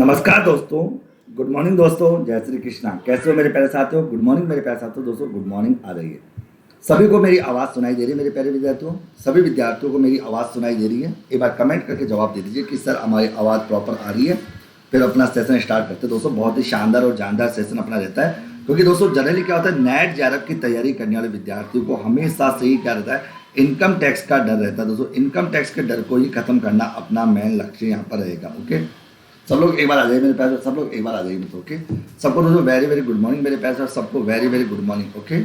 नमस्कार दोस्तों। Good morning दोस्तों। जय श्री कृष्णा। कैसे हो मेरे प्यारे साथियों? गुड मॉर्निंग मेरे प्यारे साथियों। दोस्तों गुड मॉर्निंग आ रही है। सभी को मेरी आवाज़ सुनाई दे रही है मेरे प्यारे विद्यार्थियों? सभी विद्यार्थियों को मेरी आवाज़ सुनाई दे रही है? एक बार कमेंट करके जवाब दे दीजिए कि सर हमारी आवाज़ प्रॉपर आ रही है। फिर अपना सेशन स्टार्ट करते हैं। दोस्तों बहुत ही शानदार और जानदार सेशन अपना रहता है, क्योंकि दोस्तों जनरली क्या होता है, नेट जेआरएफ की तैयारी करने वाले विद्यार्थियों को हमेशा से ही क्या रहता है, इनकम टैक्स का डर रहता है। दोस्तों इनकम टैक्स के डर को ही खत्म करना अपना मेन लक्ष्य यहाँ पर रहेगा। ओके, सब लोग एक बार आ जाइए मेरे प्यारे। सब लोग एक बार आ जाइए मित्रों। ओके, सबको दोस्तों वेरी वेरी गुड मॉर्निंग मेरे प्यारे। सबको very very good morning. Okay,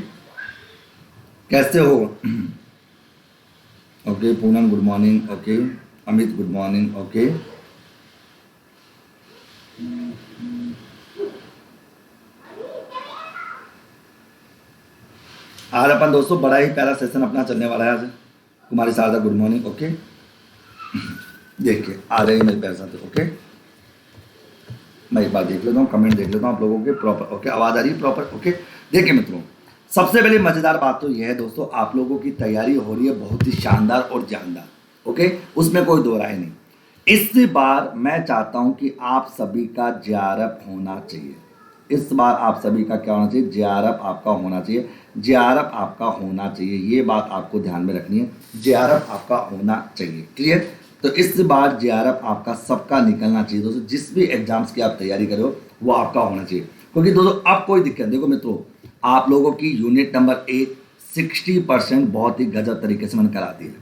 कैसे हो? Okay, Poonam good morning. Okay, Amit good morning. Okay, आज अपन दोस्तों बड़ा ही प्यारा सेशन अपना चलने वाला है। आज कुमारी शारदा गुड मॉर्निंग। ओके, देखिए आ रही है मेरे प्यारे साथी। ओके, मैं एक बार देख लेता हूँ, कमेंट देख लेता हूँ आप लोगों के प्रॉपर। ओके, आवाज़ आ रही है प्रॉपर? ओके, देखिए मित्रों, सबसे पहले मज़ेदार बात तो यह है दोस्तों, आप लोगों की तैयारी हो रही है बहुत ही शानदार और जानदार। ओके, उसमें कोई दो राय नहीं। इस बार मैं चाहता हूं कि आप सभी का जेआरएफ होना चाहिए। इस बार आप सभी का क्या होना चाहिए? जेआरएफ आपका होना चाहिए। जेआरएफ आपका होना चाहिए, ये बात आपको ध्यान में रखनी है। जेआरएफ आपका होना चाहिए। क्लियर? तो इस बार जेआरएफ आपका सबका निकलना चाहिए दोस्तों। जिस भी एग्जाम्स की आप तैयारी करो वो आपका होना चाहिए, क्योंकि दोस्तों अब कोई दिक्कत, देखो मित्रों, आप लोगों की यूनिट नंबर 1 60% बहुत ही गजब तरीके से मैंने करा दी है।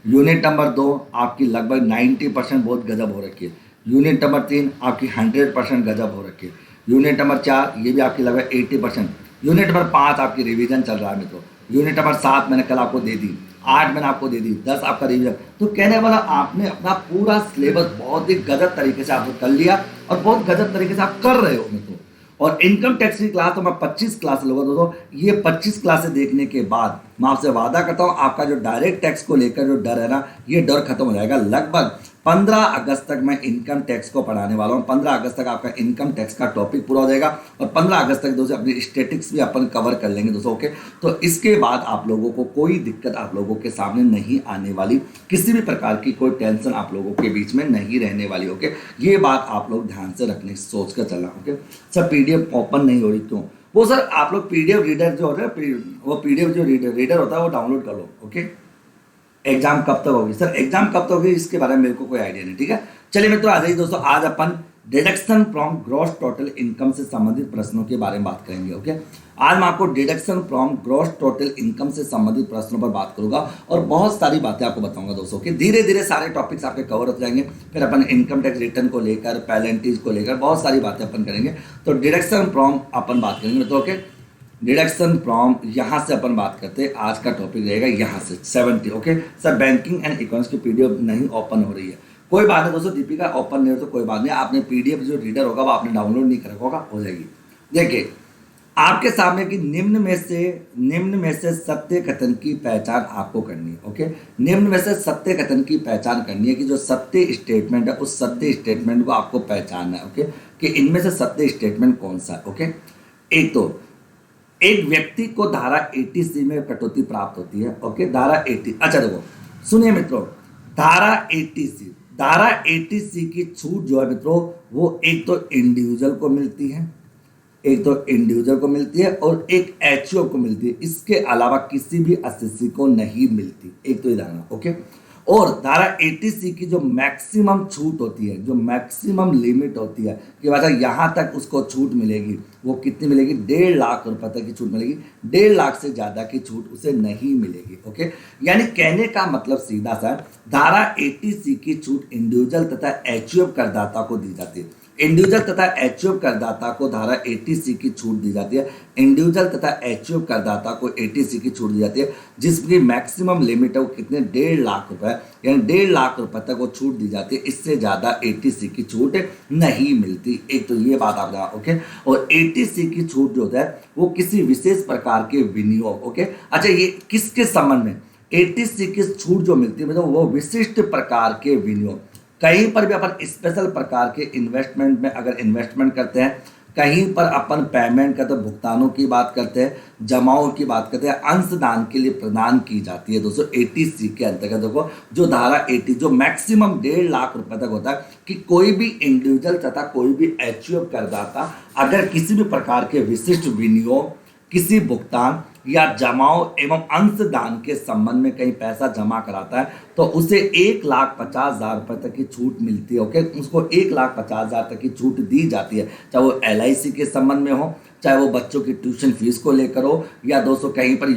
यूनिट नंबर 2 आपकी लगभग 90% बहुत गजब हो रखी है। यूनिट नंबर 3 आपकी 100% गजब हो रखी है। यूनिट नंबर 4 ये भी आपकी लगभग 80%। यूनिट नंबर 5 आपकी रिवीजन चल रहा है मित्रों। यूनिट नंबर 7 मैंने कल आपको दे दी, 8 मैंने आपको दे दी, 10 आपका रिवीजन। तो कहने वाला आपने अपना पूरा सिलेबस बहुत ही गजब तरीके से आपने कर लिया और बहुत गजब तरीके से आप कर रहे हो मित्रों। और इनकम टैक्स की क्लास तो मैं 25 क्लास लूँगा दोस्तों। ये 25 क्लासें देखने के बाद मैं आपसे वादा करता हूँ, आपका जो डायरेक्ट टैक्स को लेकर जो डर है ना, ये डर खत्म हो जाएगा। लगभग 15 अगस्त तक मैं इनकम टैक्स को पढ़ाने वाला हूँ। 15 अगस्त तक आपका इनकम टैक्स का टॉपिक पूरा हो जाएगा और 15 अगस्त तक दोस्तों अपनी स्टेटिक्स भी अपन कवर कर लेंगे दोस्तों। ओके, तो इसके बाद आप लोगों को कोई दिक्कत आप लोगों के सामने नहीं आने वाली, किसी भी प्रकार की कोई टेंशन आप लोगों के बीच में नहीं रहने वाली। ओके, ये बात आप लोग ध्यान से रखने सोच कर चलना। ओके सर, पीडीएफ ओपन नहीं हो रही क्यों? वो सर आप लोग पीडीएफ रीडर जो होता है, वो पीडीएफ जो रीडर होता है वो डाउनलोड कर लो। ओके, एग्जाम कब तक होगी? सर एग्जाम कब तक होगी इसके बारे में मेरे को कोई आइडिया नहीं। ठीक है, चलिए मित्रों आ जाइए दोस्तों। आज अपन deduction from gross total income से संबंधित प्रश्नों के बारे में बात करेंगे। ओके, आज मैं आपको deduction from gross total income से संबंधित प्रश्नों पर बात करूंगा और बहुत सारी बातें आपको बताऊंगा दोस्तों कि धीरे धीरे सारे टॉपिक्स आपके कवर हो जाएंगे। फिर अपन इनकम टैक्स रिटर्न को लेकर, पेनल्टीज को लेकर बहुत सारी बातें अपन करेंगे। तो डिडक्शन फ्रॉम अपन बात करेंगे मित्रों। ओके, डिडक्शन फ्रॉम यहाँ से अपन बात करते हैं। आज का टॉपिक रहेगा यहाँ से 70। Okay sir, banking and economics की पीडीएफ नहीं ओपन हो रही है, कोई बात नहीं दोस्तों। दीपिका ओपन नहीं हो तो कोई बात नहीं, आपने पीडीएफ जो रीडर होगा वो आपने डाउनलोड नहीं करा होगा, हो जाएगी। देखिए आपके सामने की निम्न में से सत्य कथन की पहचान आपको करनी है। ओके, निम्न में से सत्य कथन की पहचान करनी है कि जो सत्य स्टेटमेंट है उस सत्य स्टेटमेंट को आपको पहचानना है। ओके, कि इनमें से सत्य स्टेटमेंट कौन सा है। ओके, एक तो एक व्यक्ति को धारा 80C में कटौती प्राप्त होती है। ओके, धारा 80। अच्छा देखो सुनिए मित्रों, धारा 80C की छूट जो है मित्रों, वो एक तो इंडिविजुअल को मिलती है, और एक एचओ को मिलती है। इसके अलावा किसी भी एसएससी को नहीं मिलती। एक तो ये धारणा। ओके, और धारा 80C की जो मैक्सिमम छूट होती है, जो मैक्सिमम लिमिट होती है कि भाई यहाँ तक उसको छूट मिलेगी, वो कितनी मिलेगी? 1.5 लाख रुपए तक की छूट मिलेगी। 1.5 लाख से ज़्यादा की छूट उसे नहीं मिलेगी। ओके, यानी कहने का मतलब सीधा सा, धारा 80C की छूट इंडिविजुअल तथा एचयूएफ करदाता को दी जाती है। इंडिविजुअल तथा एचयूएफ करदाता को धारा 80C की छूट दी जाती है। इंडिविजुअल तथा एचयूएफ करदाता को 80C की छूट दी जाती है, जिसकी मैक्सिमम लिमिट है वो कितने? 1.5 लाख रुपए, यानी 1.5 लाख रुपए तक वो छूट दी जाती है। इससे ज़्यादा 80C की छूट नहीं मिलती। एक तो ये बात आप जाना। ओके, और 80C की छूट जो होता है वो किसी विशेष प्रकार के विनियोग। ओके, अच्छा ये किसके संबंध में? 80C की छूट जो मिलती है मतलब वो विशिष्ट प्रकार के विनियोग। कहीं पर भी अपन स्पेशल प्रकार के इन्वेस्टमेंट में अगर इन्वेस्टमेंट करते हैं, कहीं पर अपन पेमेंट करते भुगतानों की बात करते हैं, जमाओं की बात करते हैं, अंशदान के लिए प्रदान की जाती है दोस्तों 80C के अंतर्गत। देखो जो धारा 80 जो मैक्सिमम 1.5 लाख रुपए तक होता है कि कोई भी इंडिविजुअल तथा कोई भी एचयूएफ करदाता अगर किसी भी प्रकार के विशिष्ट विनियोग, किसी भुगतान या जमाओ एवं अंशदान के संबंध में कहीं पैसा जमा कराता है तो उसे 1,50,000 रुपए तक की छूट मिलती है। ओके, उसको 1,50,000 तक की छूट दी जाती है, चाहे वो LIC के संबंध में हो, चाहे वो बच्चों की ट्यूशन फीस को लेकर हो, या दोस्तों कहीं पर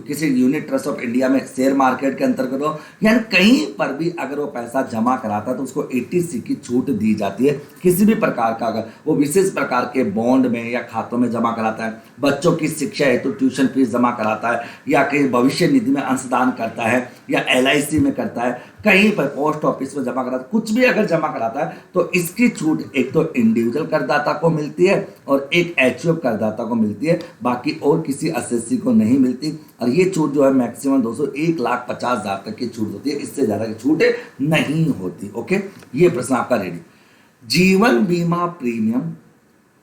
किसी यूनिट ट्रस्ट ऑफ इंडिया में शेयर मार्केट के अंतर्गत हो, यानी कहीं पर भी अगर वो पैसा जमा कराता है तो उसको 80C की छूट दी जाती है। किसी भी प्रकार का अगर वो विशेष प्रकार के बॉन्ड में या खातों में जमा कराता है, बच्चों की शिक्षा हेतु ट्यूशन फीस जमा कराता है, या कहीं भविष्य निधि में अंशदान करता है, या LIC में करता है, कहीं पर पोस्ट ऑफिस में जमा कराता है, कुछ भी अगर जमा कराता है तो इसकी छूट एक तो इंडिविजुअल करदाता को मिलती है और एक एचयूएफ करदाता को मिलती है, बाकी और किसी एसएससी को नहीं मिलती। और ये छूट जो है मैक्सिमम दोस्तों 1,50,000 तक की छूट होती है, इससे ज़्यादा की छूट नहीं होती। ओके, ये प्रश्न आपका रेडी। जीवन बीमा प्रीमियम,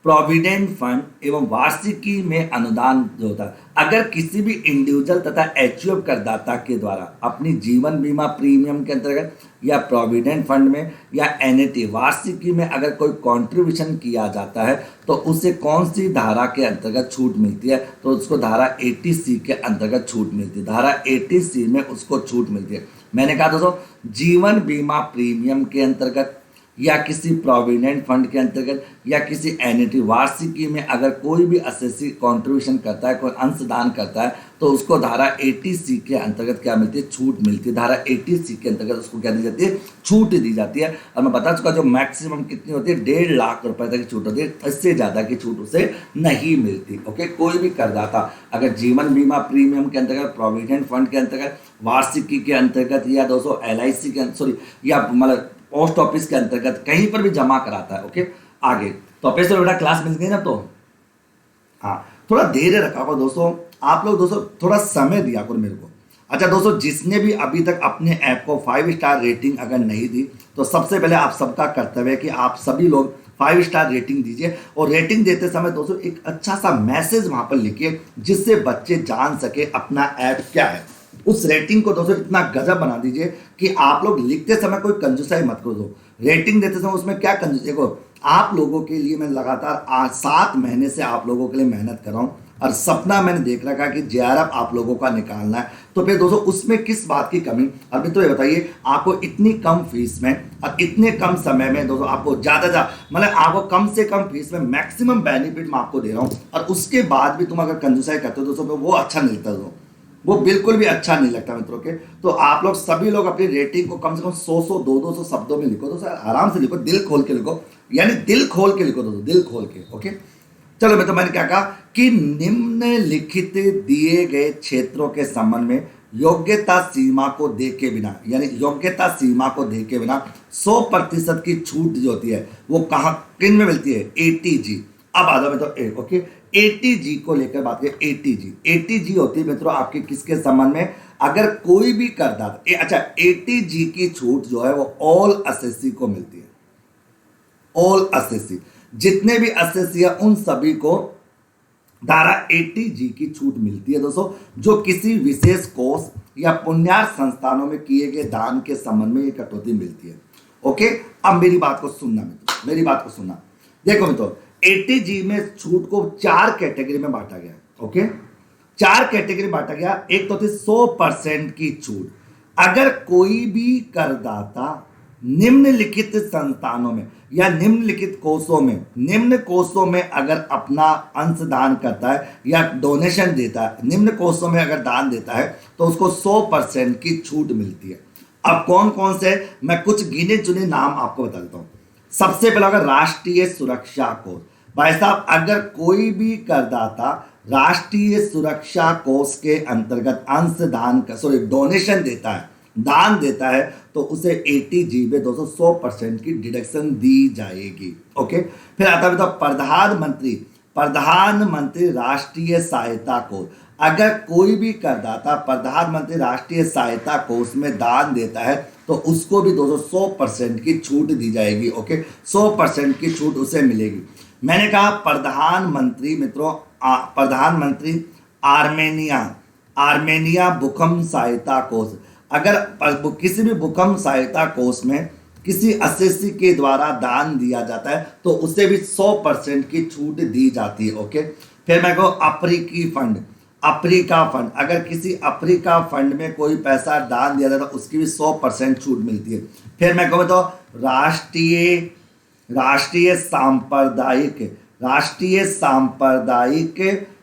प्रोविडेंट फंड एवं वार्षिकी में अनुदान जो होता है, अगर किसी भी इंडिविजुअल तथा एचयूएफ करदाता के द्वारा अपनी जीवन बीमा प्रीमियम के अंतर्गत या प्रोविडेंट फंड में या एनएटी वार्षिकी में अगर कोई कंट्रीब्यूशन किया जाता है तो उसे कौन सी धारा के अंतर्गत छूट मिलती है, तो उसको धारा 80C के अंतर्गत छूट मिलती है। धारा 80C में उसको छूट मिलती है। मैंने कहा दोस्तों जीवन बीमा प्रीमियम के अंतर्गत या किसी प्रोविडेंट फंड के अंतर्गत या किसी एनएटी वार्षिकी में अगर कोई भी एसएससी कंट्रीब्यूशन करता है, कोई अंशदान करता है, तो उसको धारा 80C के अंतर्गत क्या मिलती है, छूट मिलती है। धारा 80C के अंतर्गत उसको क्या दी जाती है, छूट दी जाती है। और मैं बता चुका जो मैक्सिमम कितनी होती है 1.5 लाख रुपए तक की छूट होती है, इससे ज़्यादा की छूट उसे नहीं मिलती। ओके, कोई भी करदाता अगर जीवन बीमा प्रीमियम के अंतर्गत, प्रोविडेंट फंड के अंतर्गत, वार्षिकी के अंतर्गत या दोस्तों LIC के सॉरी या मतलब पोस्ट ऑफिस के अंतर्गत कहीं पर भी जमा कराता है। ओके, आगे तो पैसे बेटा क्लास मिल गई ना, तो हाँ थोड़ा धैर्य रखा करो दोस्तों, आप लोग दोस्तों थोड़ा समय दिया करो मेरे को। अच्छा दोस्तों, जिसने भी अभी तक अपने ऐप को 5 स्टार रेटिंग अगर नहीं दी तो सबसे पहले आप सबका कर्तव्य है कि आप सभी लोग 5 स्टार रेटिंग दीजिए। और रेटिंग देते समय दोस्तों एक अच्छा सा मैसेज वहां पर लिखिए जिससे बच्चे जान सके अपना ऐप क्या है। उस रेटिंग को दोस्तों इतना गजब बना दीजिए कि आप लोग लिखते समय कोई कंजूसाई मत करो। रेटिंग देते समय उसमें क्या कंजूस, देखो आप लोगों के लिए मैं लगातार 7 महीने से आप लोगों के लिए मेहनत कर रहा हूँ और सपना मैंने देख रखा कि JRF आप लोगों का निकालना है, तो फिर दोस्तों उसमें किस बात की कमी। अभी तो ये बताइए, आपको इतनी कम फीस में और इतने कम समय में दोस्तों आपको ज़्यादा मतलब आपको कम से कम फीस में मैक्सिमम बेनिफिट मैं आपको दे रहा हूँ, और उसके बाद भी तुम अगर कंजूसाई करते हो दोस्तों तो वो अच्छा नहीं लगता दोस्तों, वो बिल्कुल भी अच्छा नहीं लगता मित्रों के। तो आप लोग सभी लोग अपनी रेटिंग को कम से कम 100 200 शब्दों में लिखो दोस्तों, आराम से लिखो, दिल खोल के लिखो, यानी दिल खोल के लिखो दोस्तों, दिल खोल के। ओके, चलो मैं तो मैंने क्या कहा कि निम्नलिखित दिए गए क्षेत्रों के संबंध में योग्यता सीमा को देखे बिना, यानी योग्यता सीमा को देखे बिना 100% की छूट जो होती है वो कहाँ किन में मिलती है, ATG। अब आ जाओ मित्रों, ओके, ATG को लेकर बात करें। ATG होती है मित्रों आपके किसके संबंध में, अगर कोई भी करदाता अच्छा ATG की छूट जो है वो ऑल एसएससी को मिलती है। ऑल एसएससी जितने भी एसएससी है उन सभी को धारा 80G की छूट मिलती है दोस्तों, जो किसी विशेष कोष या पुण्यार्थ संस्थानों में किए गए दान के संबंध में ये कटौती मिलती है। ओके, अब मेरी बात को सुनना मित्रों, मेरी बात को सुनना। देखो मित्रों 80G में छूट को 4 कैटेगरी में बांटा गया। ओके, 4 कैटेगरी बांटा गया। एक तो थी 100% की छूट, अगर कोई भी करदाता निम्नलिखित संस्थानों में या निम्नलिखित कोषों में, निम्न कोषों में अगर अपना अंशदान करता है या डोनेशन देता है, निम्न कोषों में अगर दान देता है तो उसको 100% की छूट मिलती है। अब कौन कौन से, मैं कुछ गिने चुने नाम आपको बता देता हूँ। सबसे पहला अगर राष्ट्रीय सुरक्षा कोष, भाई साहब अगर कोई भी करदाता राष्ट्रीय सुरक्षा कोष के अंतर्गत अंशदान का डोनेशन देता है, दान देता है, तो उसे 80G में 200% की डिडक्शन दी जाएगी। ओके, फिर आता है तो प्रधानमंत्री राष्ट्रीय सहायता कोष, अगर कोई भी करदाता प्रधानमंत्री राष्ट्रीय सहायता कोष में दान देता है तो उसको भी 200% की छूट दी जाएगी। ओके, 100% की छूट उसे मिलेगी। मैंने कहा प्रधानमंत्री मित्रों, प्रधानमंत्री आर्मेनिया, आर्मेनिया भूकंप सहायता कोष। अगर किसी भी भूकंप सहायता कोष में किसी असेसी के द्वारा दान दिया जाता है तो उसे भी 100% की छूट दी जाती है। ओके, फिर मैं कहूँ अफ्रीकी फंड, अफ्रीका फंड, अगर किसी अफ्रीका फंड में कोई पैसा दान दिया जाता है तो उसकी भी 100% छूट मिलती है। फिर मैं कहूँ तो राष्ट्रीय राष्ट्रीय सांप्रदायिक राष्ट्रीय सांप्रदायिक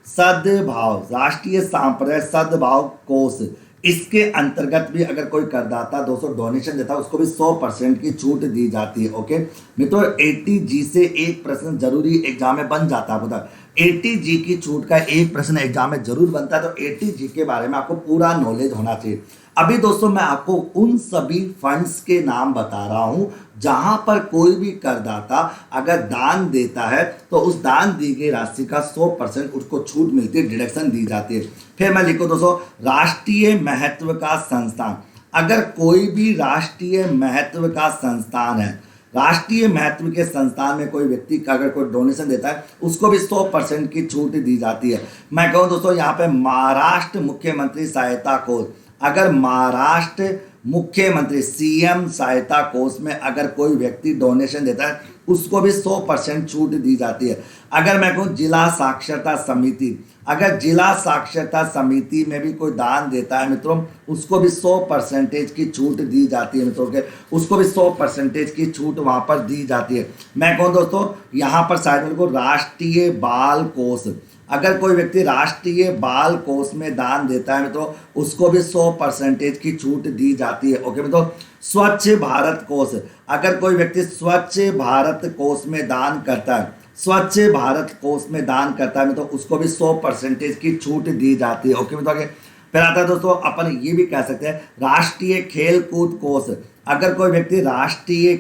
सद्भाव, राष्ट्रीय सांप्रदायिक सद्भाव कोष, इसके अंतर्गत भी अगर कोई करदाता 200 डोनेशन देता है उसको भी 100% की छूट दी जाती है। ओके मित्रों, 80G से एक प्रश्न जरूरी एग्जाम में बन जाता है। बता 80G की छूट का एक प्रश्न एग्जाम में जरूर बनता है, तो 80G के बारे में आपको पूरा नॉलेज होना चाहिए। अभी दोस्तों मैं आपको उन सभी फंड्स के नाम बता रहा हूं जहां पर कोई भी करदाता अगर दान देता है तो उस दान दी गई राशि का 100% उसको छूट मिलती है, डिडक्शन दी जाती है। फिर मैं लिखूं दोस्तों राष्ट्रीय महत्व का संस्थान, अगर कोई भी राष्ट्रीय महत्व का संस्थान है, राष्ट्रीय महत्व के संस्थान में कोई व्यक्ति का अगर कोई डोनेशन देता है उसको भी 100% की छूट दी जाती है। मैं कहूँ दोस्तों यहाँ पे महाराष्ट्र मुख्यमंत्री सहायता कोष, अगर महाराष्ट्र मुख्यमंत्री सीएम सहायता कोष में अगर कोई व्यक्ति डोनेशन देता है उसको भी 100% छूट दी जाती है। अगर मैं कहूँ जिला साक्षरता समिति, अगर जिला साक्षरता समिति में भी कोई दान देता है मित्रों उसको भी 100% की छूट दी जाती है मित्रों के, उसको भी 100% की छूट वहाँ पर दी जाती है। मैं कहूँ दोस्तों यहाँ पर साइड में को राष्ट्रीय बाल कोष, अगर कोई व्यक्ति राष्ट्रीय बाल कोष में दान देता है मित्रों उसको भी 100% की छूट दी जाती है। ओके मित्रों, स्वच्छ भारत कोष, अगर कोई व्यक्ति स्वच्छ भारत कोष में दान करता है, स्वच्छ भारत कोष में दान करता है मित्रों उसको भी 100% की छूट दी जाती है। ओके मित्रों, फिर आता है दोस्तों अपन ये भी कह सकते हैं राष्ट्रीय खेल कूद कोष, अगर कोई व्यक्ति राष्ट्रीय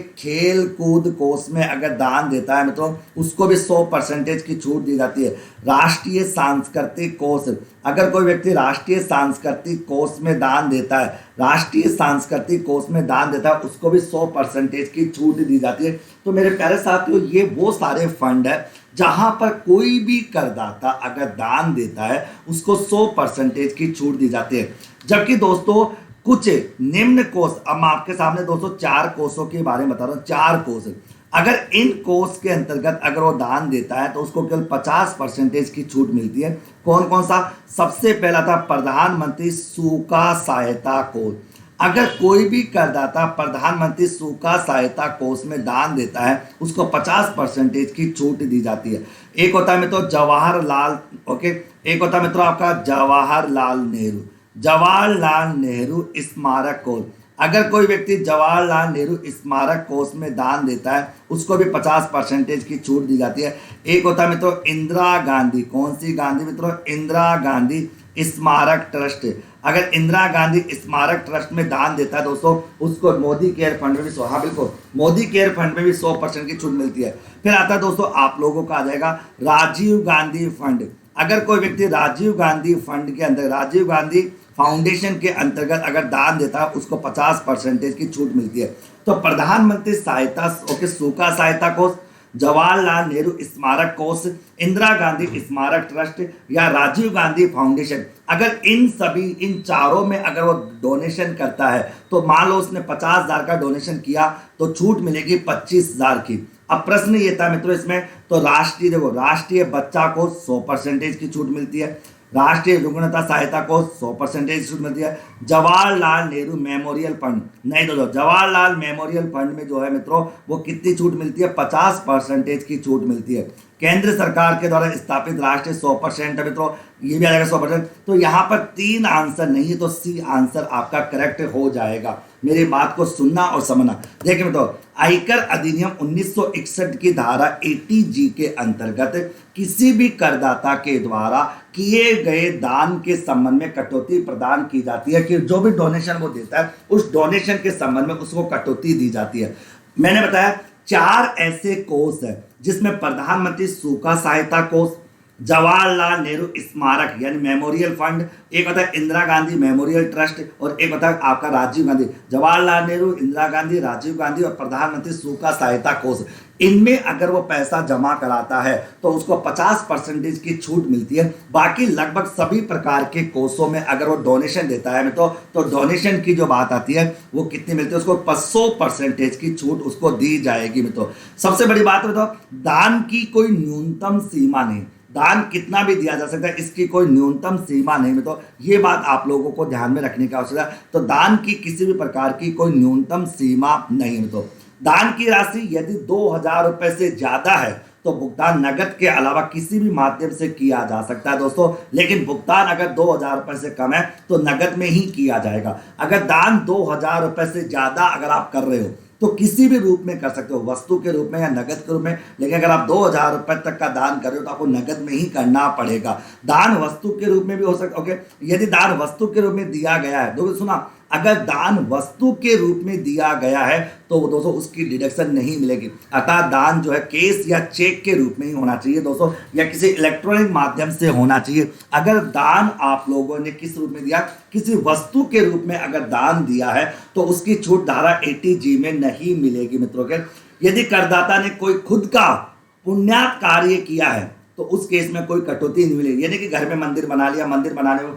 खेल कूद कोष में अगर दान देता है मित्रों उसको भी 100% की छूट दी जाती है। राष्ट्रीय सांस्कृतिक कोष, अगर कोई व्यक्ति राष्ट्रीय सांस्कृतिक कोष में दान देता है, राष्ट्रीय सांस्कृतिक कोष में दान देता है उसको भी 100% की छूट दी जाती है। तो मेरे प्यारे साथियों ये वो सारे फंड है जहां पर कोई भी करदाता अगर दान देता है उसको 100% की छूट दी जाती है। जबकि दोस्तों कुछ निम्न कोष, अब मैं आपके सामने दोस्तों 4 कोषों के बारे में बता रहा हूँ, 4 कोष, अगर इन कोष के अंतर्गत अगर वो दान देता है तो उसको केवल 50% की छूट मिलती है। कौन कौन सा? सबसे पहला था प्रधानमंत्री सूखा सहायता कोष, अगर कोई भी करदाता प्रधानमंत्री सूखा सहायता कोष में दान देता है उसको 50% की छूट दी जाती है। एक होता है मित्रों जवाहरलाल, ओके, एक होता है मित्रों आपका जवाहरलाल नेहरू स्मारक कोष, अगर कोई व्यक्ति जवाहरलाल नेहरू स्मारक कोष में दान देता है उसको भी 50% की छूट दी जाती है। एक होता है मित्रों इंदिरा गांधी, कौन सी गांधी मित्रों? इंदिरा गांधी स्मारक ट्रस्ट, अगर इंदिरा गांधी स्मारक ट्रस्ट में दान देता है दोस्तों उसको मोदी केयर फंड में भी हाँ बिल्कुल मोदी केयर फंड में भी 100% की छूट मिलती है। फिर आता है दोस्तों आप लोगों का आ जाएगा राजीव गांधी फंड, अगर कोई व्यक्ति राजीव गांधी फंड के अंदर राजीव गांधी फाउंडेशन के अंतर्गत अगर दान देता है उसको 50% की छूट मिलती है। तो प्रधानमंत्री सहायता ओके सूखा सहायता कोष, जवाहरलाल नेहरू स्मारक कोष, इंदिरा गांधी स्मारक ट्रस्ट या राजीव गांधी फाउंडेशन, अगर इन चारों में अगर वो डोनेशन करता है तो मान लो उसने 50,000 का डोनेशन किया तो छूट मिलेगी 25,000 की। अब प्रश्न ये था मित्रों इसमें तो राष्ट्रीय बच्चा को 100% की छूट मिलती है, राष्ट्रीय रुग्णता सहायता को 100% छूट मिलती है। जवाहरलाल नेहरू मेमोरियल फंड नहीं दोस्तों, जवाहरलाल मेमोरियल फंड में जो है मित्रों वो कितनी छूट मिलती है? 50% की छूट मिलती है। केंद्र सरकार के द्वारा स्थापित राष्ट्रीय 100% है मित्रों, ये भी आ जाएगा 100%। तो यहाँ पर 3 आंसर नहीं तो सी आंसर आपका करेक्ट हो जाएगा। मेरी बात को सुनना और समझना। देखिए मित्रों आयकर अधिनियम 1961 की धारा 80G के अंतर्गत किसी भी करदाता के द्वारा किए गए दान के संबंध में कटौती प्रदान की जाती है कि जो भी डोनेशन वो देता है उस डोनेशन के संबंध में उसको कटौती दी जाती है। मैंने बताया 4 ऐसे कोष है जिसमें प्रधानमंत्री सूखा सहायता कोष, जवाहरलाल नेहरू स्मारक यानी मेमोरियल फंड, एक होता है इंदिरा गांधी मेमोरियल ट्रस्ट और एक होता है आपका राजीव गांधी, जवाहरलाल नेहरू, इंदिरा गांधी, राजीव गांधी और प्रधानमंत्री सूखा सहायता कोष। इनमें अगर वो पैसा जमा कराता है तो उसको 50% की छूट मिलती है। बाकी लगभग सभी प्रकार के कोर्सों में अगर वो डोनेशन देता है तो डोनेशन की जो बात आती है वो कितनी मिलती है, उसको 100% की छूट उसको दी जाएगी मित्रों। सबसे बड़ी बात है तो दान की कोई न्यूनतम सीमा नहीं, दान कितना भी दिया जा सकता है, इसकी कोई न्यूनतम सीमा नहीं। तो ये बात आप लोगों को ध्यान में रखने की आवश्यकता है। तो दान की किसी भी प्रकार की कोई न्यूनतम सीमा नहीं है। तो दान की राशि यदि 2,000 रुपए से ज्यादा है तो भुगतान नगद के अलावा किसी भी माध्यम से किया जा सकता है दोस्तों, लेकिन भुगतान अगर 2,000 रुपए से कम है तो नगद में ही किया जाएगा। अगर दान 2,000 रुपए से ज्यादा अगर आप कर रहे हो तो किसी भी रूप में कर सकते हो, वस्तु के रूप में या नगद के रूप में, लेकिन अगर आप 2,000 रुपए तक का दान कर रहे हो तो आपको नगद में ही करना पड़ेगा। दान वस्तु के रूप में भी हो सकता, ओके। यदि दान वस्तु के रूप में दिया गया है, दोस्तों सुना, अगर दान वस्तु के रूप में दिया गया है तो दोस्तों उसकी डिडक्शन नहीं मिलेगी। अतः दान जो है कैश या चेक के रूप में ही होना चाहिए दोस्तों, या किसी इलेक्ट्रॉनिक माध्यम से होना चाहिए। अगर दान आप लोगों ने किस रूप में दिया, किसी वस्तु के रूप में अगर दान दिया है तो उसकी छूट धारा 80G में नहीं मिलेगी मित्रों के। यदि करदाता ने कोई खुद का पुण्यात कार्य किया है तो उस केस में कोई कटौती नहीं मिलेगी। यानी कि घर में मंदिर बना लिया, मंदिर बनाने में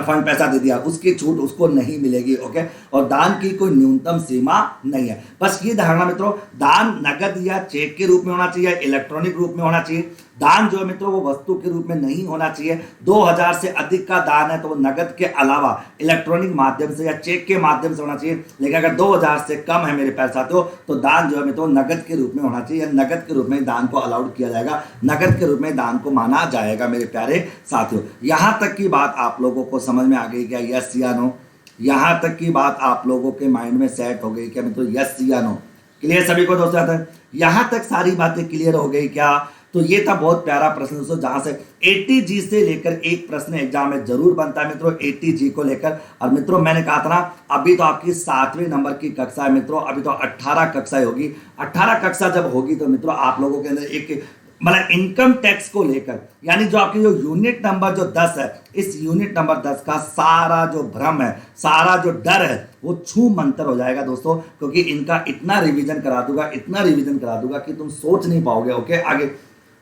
फंड पैसा दे दिया, उसकी छूट उसको नहीं मिलेगी, ओके। और दान की कोई न्यूनतम सीमा नहीं है। बस ये धारणा मित्रों, दान नगद या चेक के रूप में होना चाहिए, इलेक्ट्रॉनिक रूप में होना चाहिए। दान जो है मित्रों वो वस्तु के रूप में नहीं होना चाहिए। 2,000 से अधिक का दान है तो वो नगद के अलावा इलेक्ट्रॉनिक माध्यम से या चेक के माध्यम से होना चाहिए। लेकिन अगर 2,000 से कम है मेरे पैर साथियों तो दान जो है मित्रों नगद के रूप में होना चाहिए, नगद के रूप में दान को अलाउड किया जाएगा, नगद के रूप में दान को माना जाएगा मेरे प्यारे साथियों। यहां तक की बात आप लोगों को समझ में आ गई क्या, यस या नो? यहां तक की बात आप लोगों के माइंड में सेट हो गई क्या मित्रों, यस या नो? क्लियर सभी को दोस्तों? यहां तक सारी बातें क्लियर हो गई क्या? तो ये था बहुत प्यारा प्रश्न दोस्तों, जहां से 80G से लेकर एक प्रश्न एग्जाम में जरूर बनता है मित्रों 80G को लेकर। और मित्रों मैंने कहा था ना, अभी तो आपकी 7वें नंबर की कक्षा है मित्रों, अभी तो 18 कक्षाएं होगी। 18 कक्षा जब होगी तो मित्रों आप लोगों के अंदर एक मतलब इनकम टैक्स को लेकर, यानी जो आपकी जो यूनिट नंबर जो 10 है, इस यूनिट नंबर 10 का सारा जो भ्रम है, सारा जो डर है वो छू मंतर हो जाएगा दोस्तों, क्योंकि इनका इतना रिवीजन करा दूंगा, इतना रिवीजन करा दूंगा कि तुम सोच नहीं पाओगे, ओके। आगे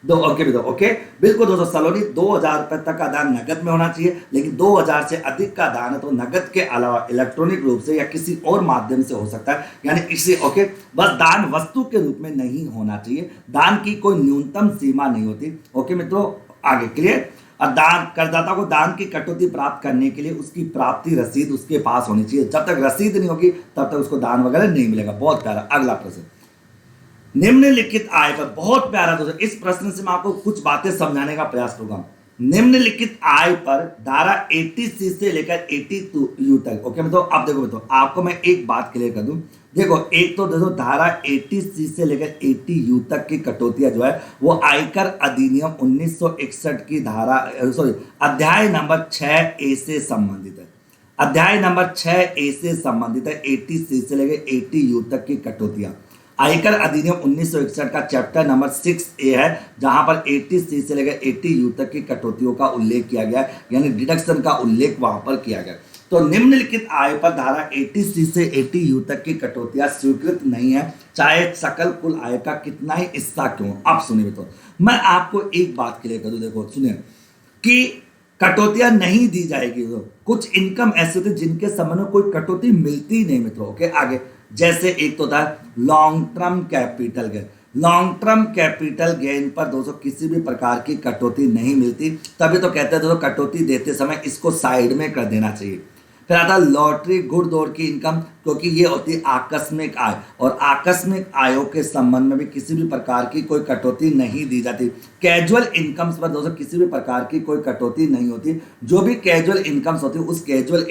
दो ओके भी दो ओके बिल्कुल दोस्तों। सलोनी 2,000 रुपए तक का दान नगद में होना चाहिए, लेकिन 2,000 से अधिक का दान है तो नगद के अलावा इलेक्ट्रॉनिक रूप से या किसी और माध्यम से हो सकता है, यानी इसे ओके। बस दान वस्तु के रूप में नहीं होना चाहिए, दान की कोई न्यूनतम सीमा नहीं होती, ओके मित्रों। आगे क्लियर? और दान करदाता को दान की कटौती प्राप्त करने के लिए उसकी प्राप्ति रसीद उसके पास होनी चाहिए। जब तक रसीद नहीं होगी तब तक उसको दान वगैरह नहीं मिलेगा। बहुत प्यारा अगला प्रश्न, निम्नलिखित आय पर, बहुत प्यारा दोस्तों। इस प्रश्न से मैं आपको कुछ बातें समझाने का प्रयास करूंगा। निम्नलिखित आय पर धारा 80C से लेकर 82U तक, ओके मतलब अब देखो मित्रों, आपको मैं एक बात क्लियर कर दूं। देखो एक तो देखो धारा 80C से लेकर 80U तक की कटौतियां जो है वो आयकर अधिनियम 1961 की धारा अध्याय नंबर 6A से संबंधित है। अध्याय नंबर 6A से संबंधित है 80C से लेकर 80U तक की कटौतियां। आयकर अधिनियम 1961 का चैप्टर नंबर 6A है, जहां पर 80C से लेकर 80U तक की कटौतियों का उल्लेख किया गया है, यानी डिडक्शन का उल्लेख वहां पर किया गया। तो निम्नलिखित आय पर धारा 80C से 80U तक की कटौतियां स्वीकृत नहीं है, चाहे सकल कुल आय का कितना ही हिस्सा क्यों। अब सुनिए तो मैं आपको एक बात क्लियर कर दूं, देखो सुनिए कि कटौतियां नहीं दी जाएगी। तो कुछ इनकम ऐसे होते जिनके संबंध में कोई कटौती मिलती नहीं मित्रों, ओके। आगे जैसे एक तो था long term capital gain. Long term capital gain पर दोस्तों किसी भी प्रकार की कटौती नहीं मिलती, तभी तो कहते हैं दोस्तों कटौती देते समय इसको साइड में कर देना चाहिए। फिर आता लॉटरी गुड़ दौड़ की इनकम, क्योंकि ये होती है आकस्मिक आय, और आकस्मिक आयों के संबंध में भी किसी भी प्रकार की कोई कटौती नहीं दी जाती। कैजुअल इनकम्स पर दोस्तों किसी भी प्रकार की कोई कटौती नहीं होती। जो भी कैजुअल इनकम्स होती है उस कैजुअल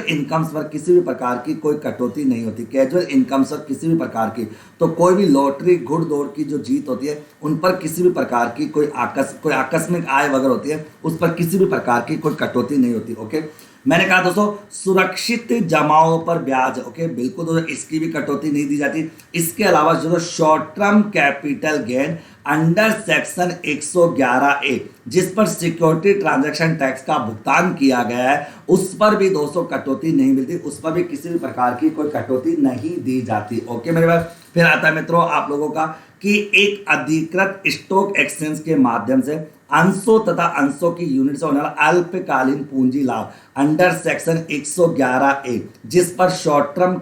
इनकम्स पर किसी भी प्रकार की कोई कटौती नहीं होती। कैजुअल इनकम्स पर किसी भी प्रकार की, तो कोई भी लॉटरी घुड़ दौड़ की जो जीत होती है उन पर किसी भी प्रकार की कोई आकस्मिक आय वगैरह होती है, उस पर किसी भी प्रकार की कोई कटौती नहीं होती, ओके। मैंने कहा दोस्तों सुरक्षित जमाओं पर ब्याज, ओके बिल्कुल दोस्तों इसकी भी कटौती नहीं दी जाती। इसके अलावा जो short term capital gain under section 111A जिस पर सिक्योरिटी ट्रांजैक्शन टैक्स का भुगतान किया गया है, उस पर भी दोस्तों कटौती नहीं मिलती, उस पर भी किसी भी प्रकार की कोई कटौती नहीं दी जाती, ओके मेरे भाई। फिर आता है मित्रों आप लोगों का कि एक अधिकृत स्टॉक एक्सचेंज के माध्यम से अंशों तथा अंशों की यूनिट से होने वाला अल्पकालीन पूंजी लाभ अंडर सेक्शन 111 ए, जिस पर short term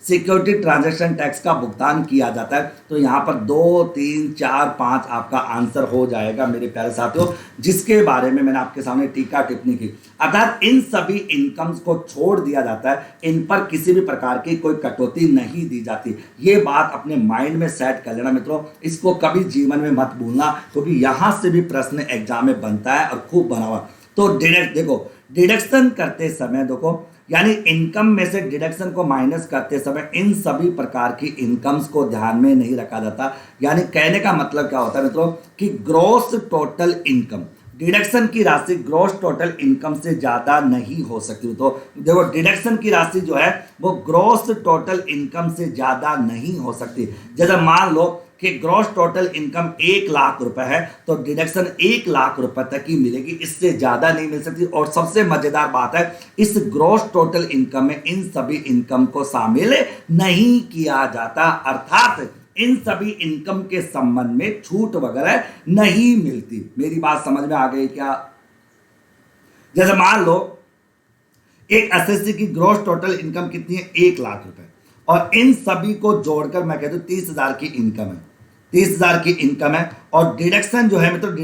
security transaction tax का भुगतान किया जाता है। तो यहाँ पर 2, 3, 4, 5 आपका आंसर हो जाएगा मेरे प्यारे साथियों, जिसके बारे में मैंने आपके सामने टीका टिप्पणी की। अर्थात इन सभी इनकम्स को छोड़ दिया जाता है, इन पर किसी भी प्रकार की कोई कटौती नहीं दी जाती। ये बात अपने माइंड में सेट कर लेना मित्रों, इसको कभी जीवन में मत भूलना, क्योंकि यहां से भी प्रश्न एग्जाम में बनता है और खूब बना हुआ। तो देखो डिडक्शन करते समय देखो, यानी इनकम में से डिडक्शन को माइनस करते समय इन सभी प्रकार की इनकम्स को ध्यान में नहीं रखा जाता। यानी कहने का मतलब क्या होता है मित्रों कि ग्रॉस टोटल इनकम, डिडक्शन की राशि ग्रॉस टोटल इनकम से ज्यादा नहीं हो सकती। तो देखो डिडक्शन की राशि जो है वो ग्रॉस टोटल इनकम से ज्यादा नहीं हो सकती। जैसे मान लो कि ग्रॉस टोटल इनकम 1 लाख रुपए है, तो डिडक्शन 1 लाख रुपए तक ही मिलेगी, इससे ज्यादा नहीं मिल सकती। और सबसे मजेदार बात है, इस ग्रॉस टोटल इनकम में इन सभी इनकम को शामिल नहीं किया जाता, अर्थात इन सभी इनकम के संबंध में छूट वगैरह नहीं मिलती। मेरी बात समझ में आ गई क्या? जैसे मान लो एक एसएससी की ग्रॉस टोटल इनकम कितनी है? 1 लाख रुपए, और इन सभी को जोड़कर मैं कहता हूं 30,000 की इनकम है, 30,000 की इनकम है। और डिडक्शन जो है मतलब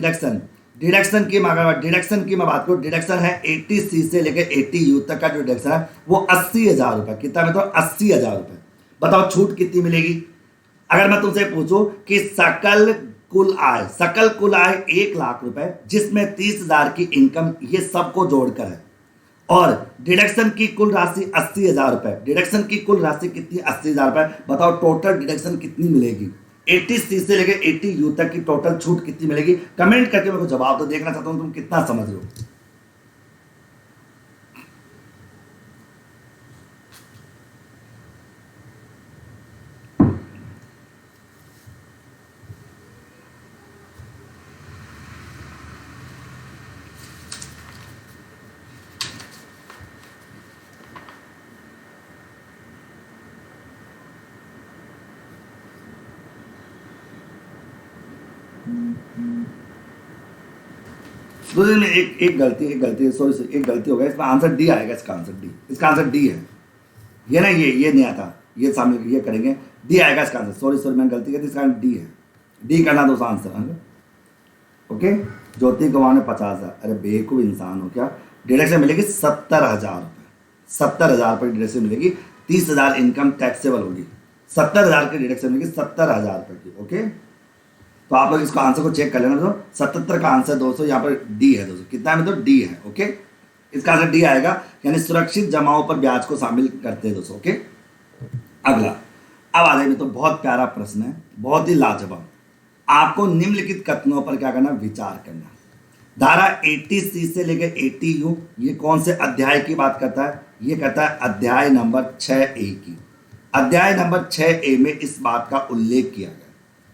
डिडक्शन की मैं बात करूं, डिडक्शन है 80C से लेकर 80U तक का जो डिडक्शन है वो 80,000 रुपए। कितना मतलब 80,000 रुपए। बताओ छूट कितनी मिलेगी? अगर मैं तुमसे पूछूं कि सकल कुल आय 1 लाख रुपए, जिसमें 30,000 की इनकम ये सबको जोड़कर है, और डिडक्शन की कुल राशि 80,000 रुपए, डिडक्शन की कुल राशि कितनी? 80,000 रुपए। बताओ टोटल डिडक्शन कितनी मिलेगी? 80C से लेकर 80U तक की टोटल छूट कितनी मिलेगी? कमेंट करके मेरे को जवाब तो देखना चाहता हूं तुम कितना समझ रहे हो। दूसरे में एक गलती एक गलती हो गई इसमें। आंसर डी आएगा, इसका आंसर डी है। ये ना ये नहीं आता, ये सामने ये करेंगे, डी आएगा इसका आंसर। सॉरी मैंने गलती की, इसका आंसर डी है। डी करना दोस्तों आंसर। ओके, ज्योति कुमार ने 50,000। अरे बेवकूफ इंसान हो क्या? डिडक्शन मिलेगी 70,000 रुपये, 70,000 रुपये डिडक्शन मिलेगी। 30,000 इनकम टैक्सेबल होगी, 70,000 की डिडक्शन मिलेगी, 70,000 रुपये की। ओके, तो आप लोग इसको आंसर को चेक कर लेना दोस्तों। 77 का आंसर दोस्तों यहाँ पर डी है दोस्तों। कितना है दोस्तों? डी है। ओके, इसका आंसर डी आएगा, यानी सुरक्षित जमाओं पर ब्याज को शामिल करते हैं दोस्तों। ओके, अगला अब आ जाए तो बहुत प्यारा प्रश्न है, बहुत ही लाजवाब। आपको निम्नलिखित कथनों पर क्या करना? विचार करना। धारा 80C से लेकर 80U ये कौन से अध्याय की बात करता है? ये कहता है अध्याय नंबर 6A की। अध्याय नंबर 6A में इस बात का उल्लेख किया गया।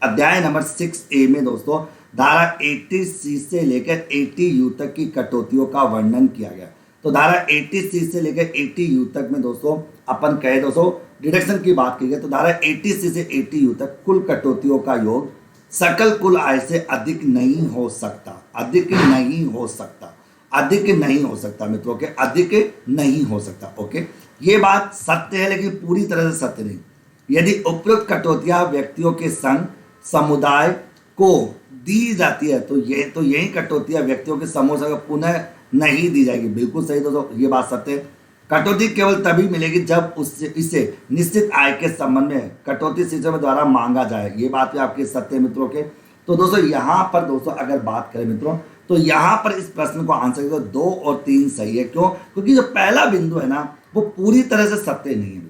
अध्याय नंबर 6A में दोस्तों धारा 80C से लेकर 80U तक की कटौतियों का वर्णन किया गया। तो धारा 80C से लेकर 80U तक में दोस्तों अपन कहे दोस्तों डिडक्शन की बात की गई, तो धारा 80C से 80U तक कुल कटौतियों का योग सकल कुल आय से अधिक नहीं हो सकता, अधिक नहीं हो सकता मित्रों के, अधिक नहीं हो सकता। ओके, ये बात सत्य है लेकिन पूरी तरह से सत्य नहीं। यदि उपयुक्त कटौतियां व्यक्तियों के संघ समुदाय को दी जाती है, तो यही कटौतियां व्यक्तियों के समूह से पुनः नहीं दी जाएगी। बिल्कुल सही दोस्तों, ये बात सत्य है। कटौती केवल तभी मिलेगी जब इसे निश्चित आय के संबंध में कटौती सिस्टम द्वारा मांगा जाए। ये बात भी आपके सत्य है मित्रों के। तो दोस्तों यहाँ पर दोस्तों अगर बात करें मित्रों, तो यहाँ पर इस प्रश्न को आंसर तो 2 और 3 सही है। क्यों? क्योंकि जो पहला बिंदु है ना वो पूरी तरह से सत्य नहीं है,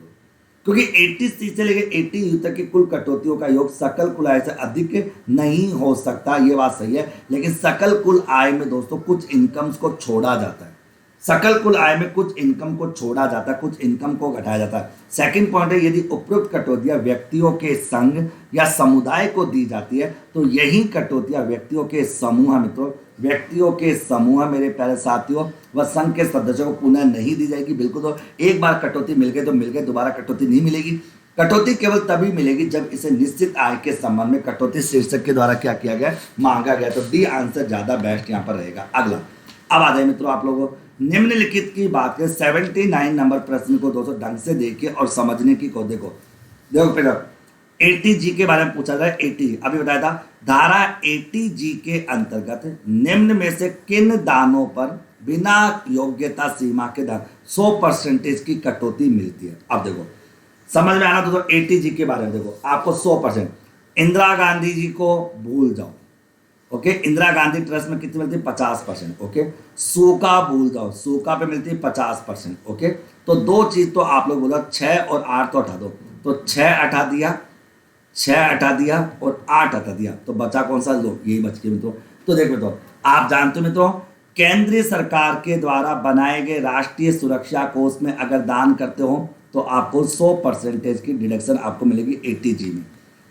क्योंकि 80C से लेकर 80U तक की कुल कटौतियों का योग सकल कुल आय से अधिक नहीं हो सकता। ये बात सही है, लेकिन सकल कुल आय में दोस्तों कुछ इनकम्स को छोड़ा जाता है। सकल कुल आय में कुछ इनकम को छोड़ा जाता है, कुछ इनकम को घटाया जाता है। सेकंड पॉइंट है, यदि उपयुक्त कटौतियां व्यक्तियों के संघ या समुदाय को दी जाती है, तो यही कटौतियां व्यक्तियों के समूह मित्रों, व्यक्तियों के समूह मेरे प्यारे साथियों व संघ के सदस्यों को पुनः नहीं दी जाएगी। बिल्कुल, तो एक बार कटौती मिल गई तो मिल गई, दोबारा कटौती नहीं मिलेगी। कटौती केवल तभी मिलेगी जब इसे निश्चित आय के संबंध में कटौती शीर्षक के द्वारा क्या किया गया, मांगा गया। तो डी आंसर ज्यादा बेस्ट यहाँ पर रहेगा। अगला, अब आ जाए मित्रों आप लोगों, निम्नलिखित की बात करें 79 नंबर प्रश्न को दोस्तों ढंग से देखिए और समझने की को देखो पहले 80 जी के बारे में पूछा जाए। 80 अभी बताया था, धारा 80 जी के अंतर्गत निम्न में से किन दानों पर बिना योग्यता सीमा के दान 100% की कटौती मिलती है। अब देखो समझ में आना दोस्तों, 80 जी के बारे में देखो, आपको 100%। इंदिरा गांधी जी को भूल जाओ, ओके। इंदिरा गांधी ट्रस्ट में कितनी मिलती है, 50%, ओके। सूखा भूल जाओ, सूखा पे मिलती है 50%, ओके। तो दो चीज तो आप लोग बोला 6 और 8 तो हटा दो, तो 6 हटा दिया, 6 हटा दिया और 8 हटा दिया, तो बचा कौन सा, लो यही बच के मित्रों। तो देख मित्रों, आप जानते हो मित्रों, केंद्रीय सरकार के द्वारा बनाए गए राष्ट्रीय सुरक्षा कोष में अगर दान करते हो तो आपको 100% की डिडक्शन आपको मिलेगी 80 जी में।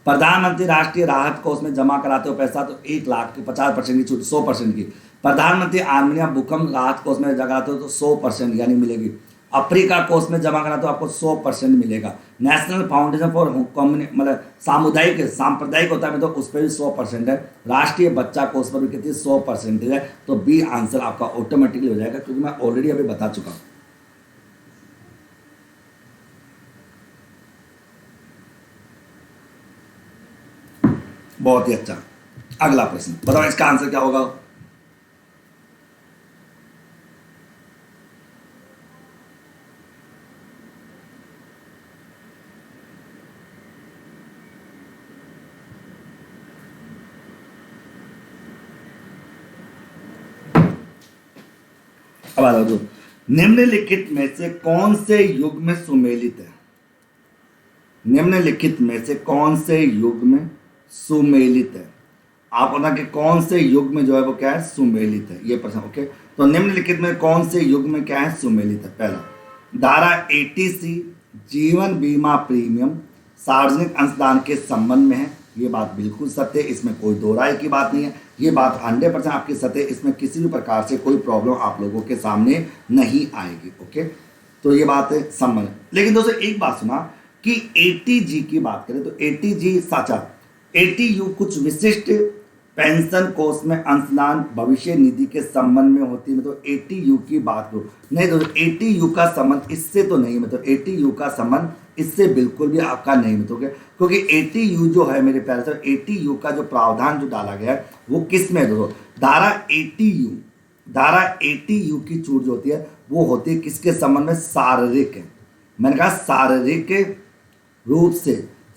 प्रधानमंत्री राष्ट्रीय राहत कोष में जमा कराते हो पैसा तो 1 लाख की 50% की छूट, 100% की। प्रधानमंत्री आर्मेनिया भूकंप राहत कोष में जगाते हो तो 100% यानी मिलेगी। अफ्रीका कोष में जमा कराते हो आपको 100% मिलेगा। नेशनल फाउंडेशन फॉर मतलब सामुदायिक सांप्रदायिक होता है तो उस पर भी 100% है। राष्ट्रीय बच्चा कोष पर भी कितनी 100% है। तो बी आंसर आपका ऑटोमेटिकली हो जाएगा, क्योंकि मैं ऑलरेडी अभी बता चुका हूं। बहुत ही अच्छा। अगला प्रश्न बताओ, इसका आंसर क्या होगा। अब आ जाओ, निम्नलिखित में से कौन से युग में सुमेलित है। निम्नलिखित में से कौन से युग में सुमेलित है। आप बता कि कौन से युग में जो है वो क्या है, सुमेलित है, ये प्रश्न, ओके। तो निम्नलिखित में कौन से युग में क्या है, सुमेलित है। पहला, धारा 80C जीवन बीमा प्रीमियम सार्वजनिक अंशदान के संबंध में है, ये बात बिल्कुल सत्य है, इसमें कोई दो राय की बात नहीं है, ये बात 100% आपकी सत्य है, इसमें किसी भी प्रकार से कोई प्रॉब्लम आप लोगों के सामने नहीं आएगी, ओके। तो ये बात है संबंध। लेकिन दोस्तों एक बात सुना कि 80G की बात करें तो 80G साचा 80U कुछ विशिष्ट पेंशन कोष में अंशदान भविष्य निधि के संबंध में होती है। तो 80U की बात करो नहीं, तो 80U का संबंध इससे तो नहीं, मतलब 80U का संबंध इससे बिल्कुल भी आपका नहीं मित्रों, क्योंकि 80U जो है मेरे प्यारे सर, 80U का जो प्रावधान जो डाला गया है वो किस में है दोस्तों, धारा 80U की छूट जो होती है वो होती है किसके संबंध में, शारीरिक है। मैंने कहा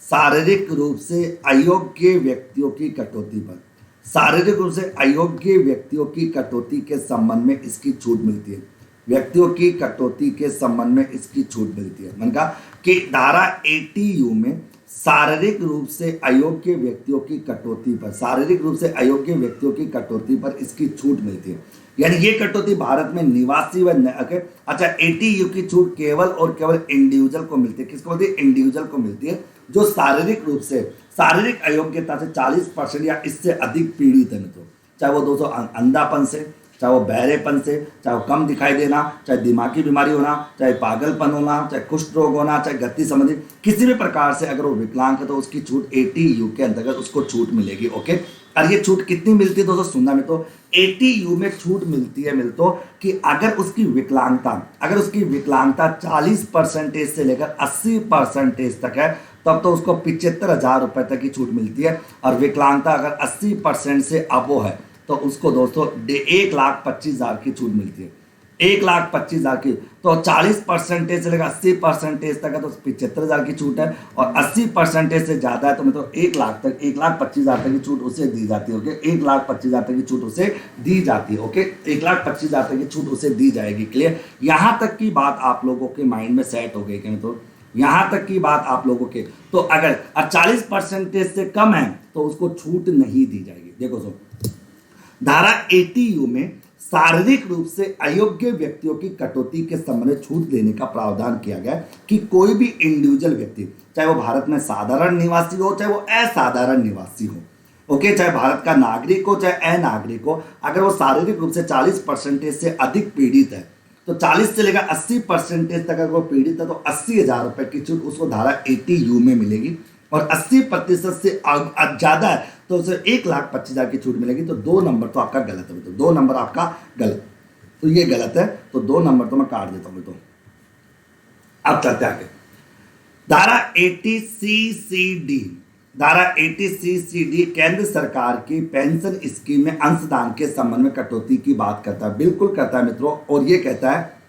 शारीरिक रूप से अयोग्य व्यक्तियों की कटौती पर, शारीरिक रूप से अयोग्य व्यक्तियों की कटौती के संबंध में इसकी छूट मिलती है। व्यक्तियों की कटौती के संबंध में इसकी छूट मिलती है। मैंने कहा कि धारा 80U में शारीरिक रूप से अयोग्य व्यक्तियों की कटौती पर, शारीरिक रूप से अयोग्य व्यक्तियों की कटौती पर इसकी छूट मिलती है। यानी ये कटौती भारत में निवासी व अच्छा 80U की छूट केवल और केवल इंडिविजुअल को मिलती है। किसको मिलती है, इंडिविजुअल को मिलती है जो शारीरिक रूप से, शारीरिक अयोग्यता से 40% या इससे अधिक पीड़ित है मित्रों। चाहे वो दोस्तों अंधापन से, चाहे वो बहरेपन से, चाहे वो कम दिखाई देना, चाहे दिमागी बीमारी होना, चाहे पागलपन होना, चाहे कुष्ठ रोग होना, चाहे गति संबंधी किसी भी प्रकार से अगर वो विकलांग है तो उसकी छूट 80U के अंतर्गत उसको छूट मिलेगी, ओके। और ये छूट कितनी मिलती है दोस्तों, सुनना में तो 80U में छूट मिलती है मिलतो कि अगर उसकी विकलांगता 40% से लेकर 80% तक है तब तो उसको 75,000 रुपए तक की छूट मिलती है। और विकलांगता अगर 80% से अबो है तो उसको दोस्तों 1,25,000 की छूट मिलती है। 1,25,000 की, तो 40% से लेकर 80% तक है तो 75,000 की छूट है, और 80% से ज़्यादा है तो मतलब 1 लाख तक, 1,25,000 तक की छूट उसे दी जाती है, ओके। 1,25,000 तक की छूट उसे दी जाती है, ओके। 1,25,000 तक की छूट उसे दी जाएगी, क्लियर। यहाँ तक की बात आप लोगों के माइंड में सेट हो गई क्या, तो यहाँ तक की बात आप लोगों के, तो अगर 40% से कम है तो उसको छूट नहीं दी जाएगी। देखो सो धारा 80U में शारीरिक रूप से अयोग्य व्यक्तियों की कटौती के संबंध में छूट देने का प्रावधान किया गया कि कोई भी इंडिविजुअल व्यक्ति, चाहे वो भारत में साधारण निवासी हो चाहे वो असाधारण निवासी हो, ओके, चाहे भारत का नागरिक हो चाहे अनागरिक हो, अगर वो शारीरिक रूप से 40% से अधिक पीड़ित है तो तो 40 से लेकर 80% तक अगर कोई पीड़ित है तो 80,000 रुपए की छूट उसको धारा 80U में मिलेगी, और 80% से ज्यादा है तो उसे 1,25,000 की छूट मिलेगी। तो 2 नंबर तो आपका गलत है, तो 2 नंबर आपका गलत, तो ये गलत है, तो 2 नंबर तो मैं काट देता हूं। तो अब चलते आगे, धारा 80CCD, धारा 80CCD केंद्र सरकार की पेंशन स्कीम में अंशदान के संबंध में कटौती की बात करता है, बिल्कुल करता है मित्रों, और ये कहता है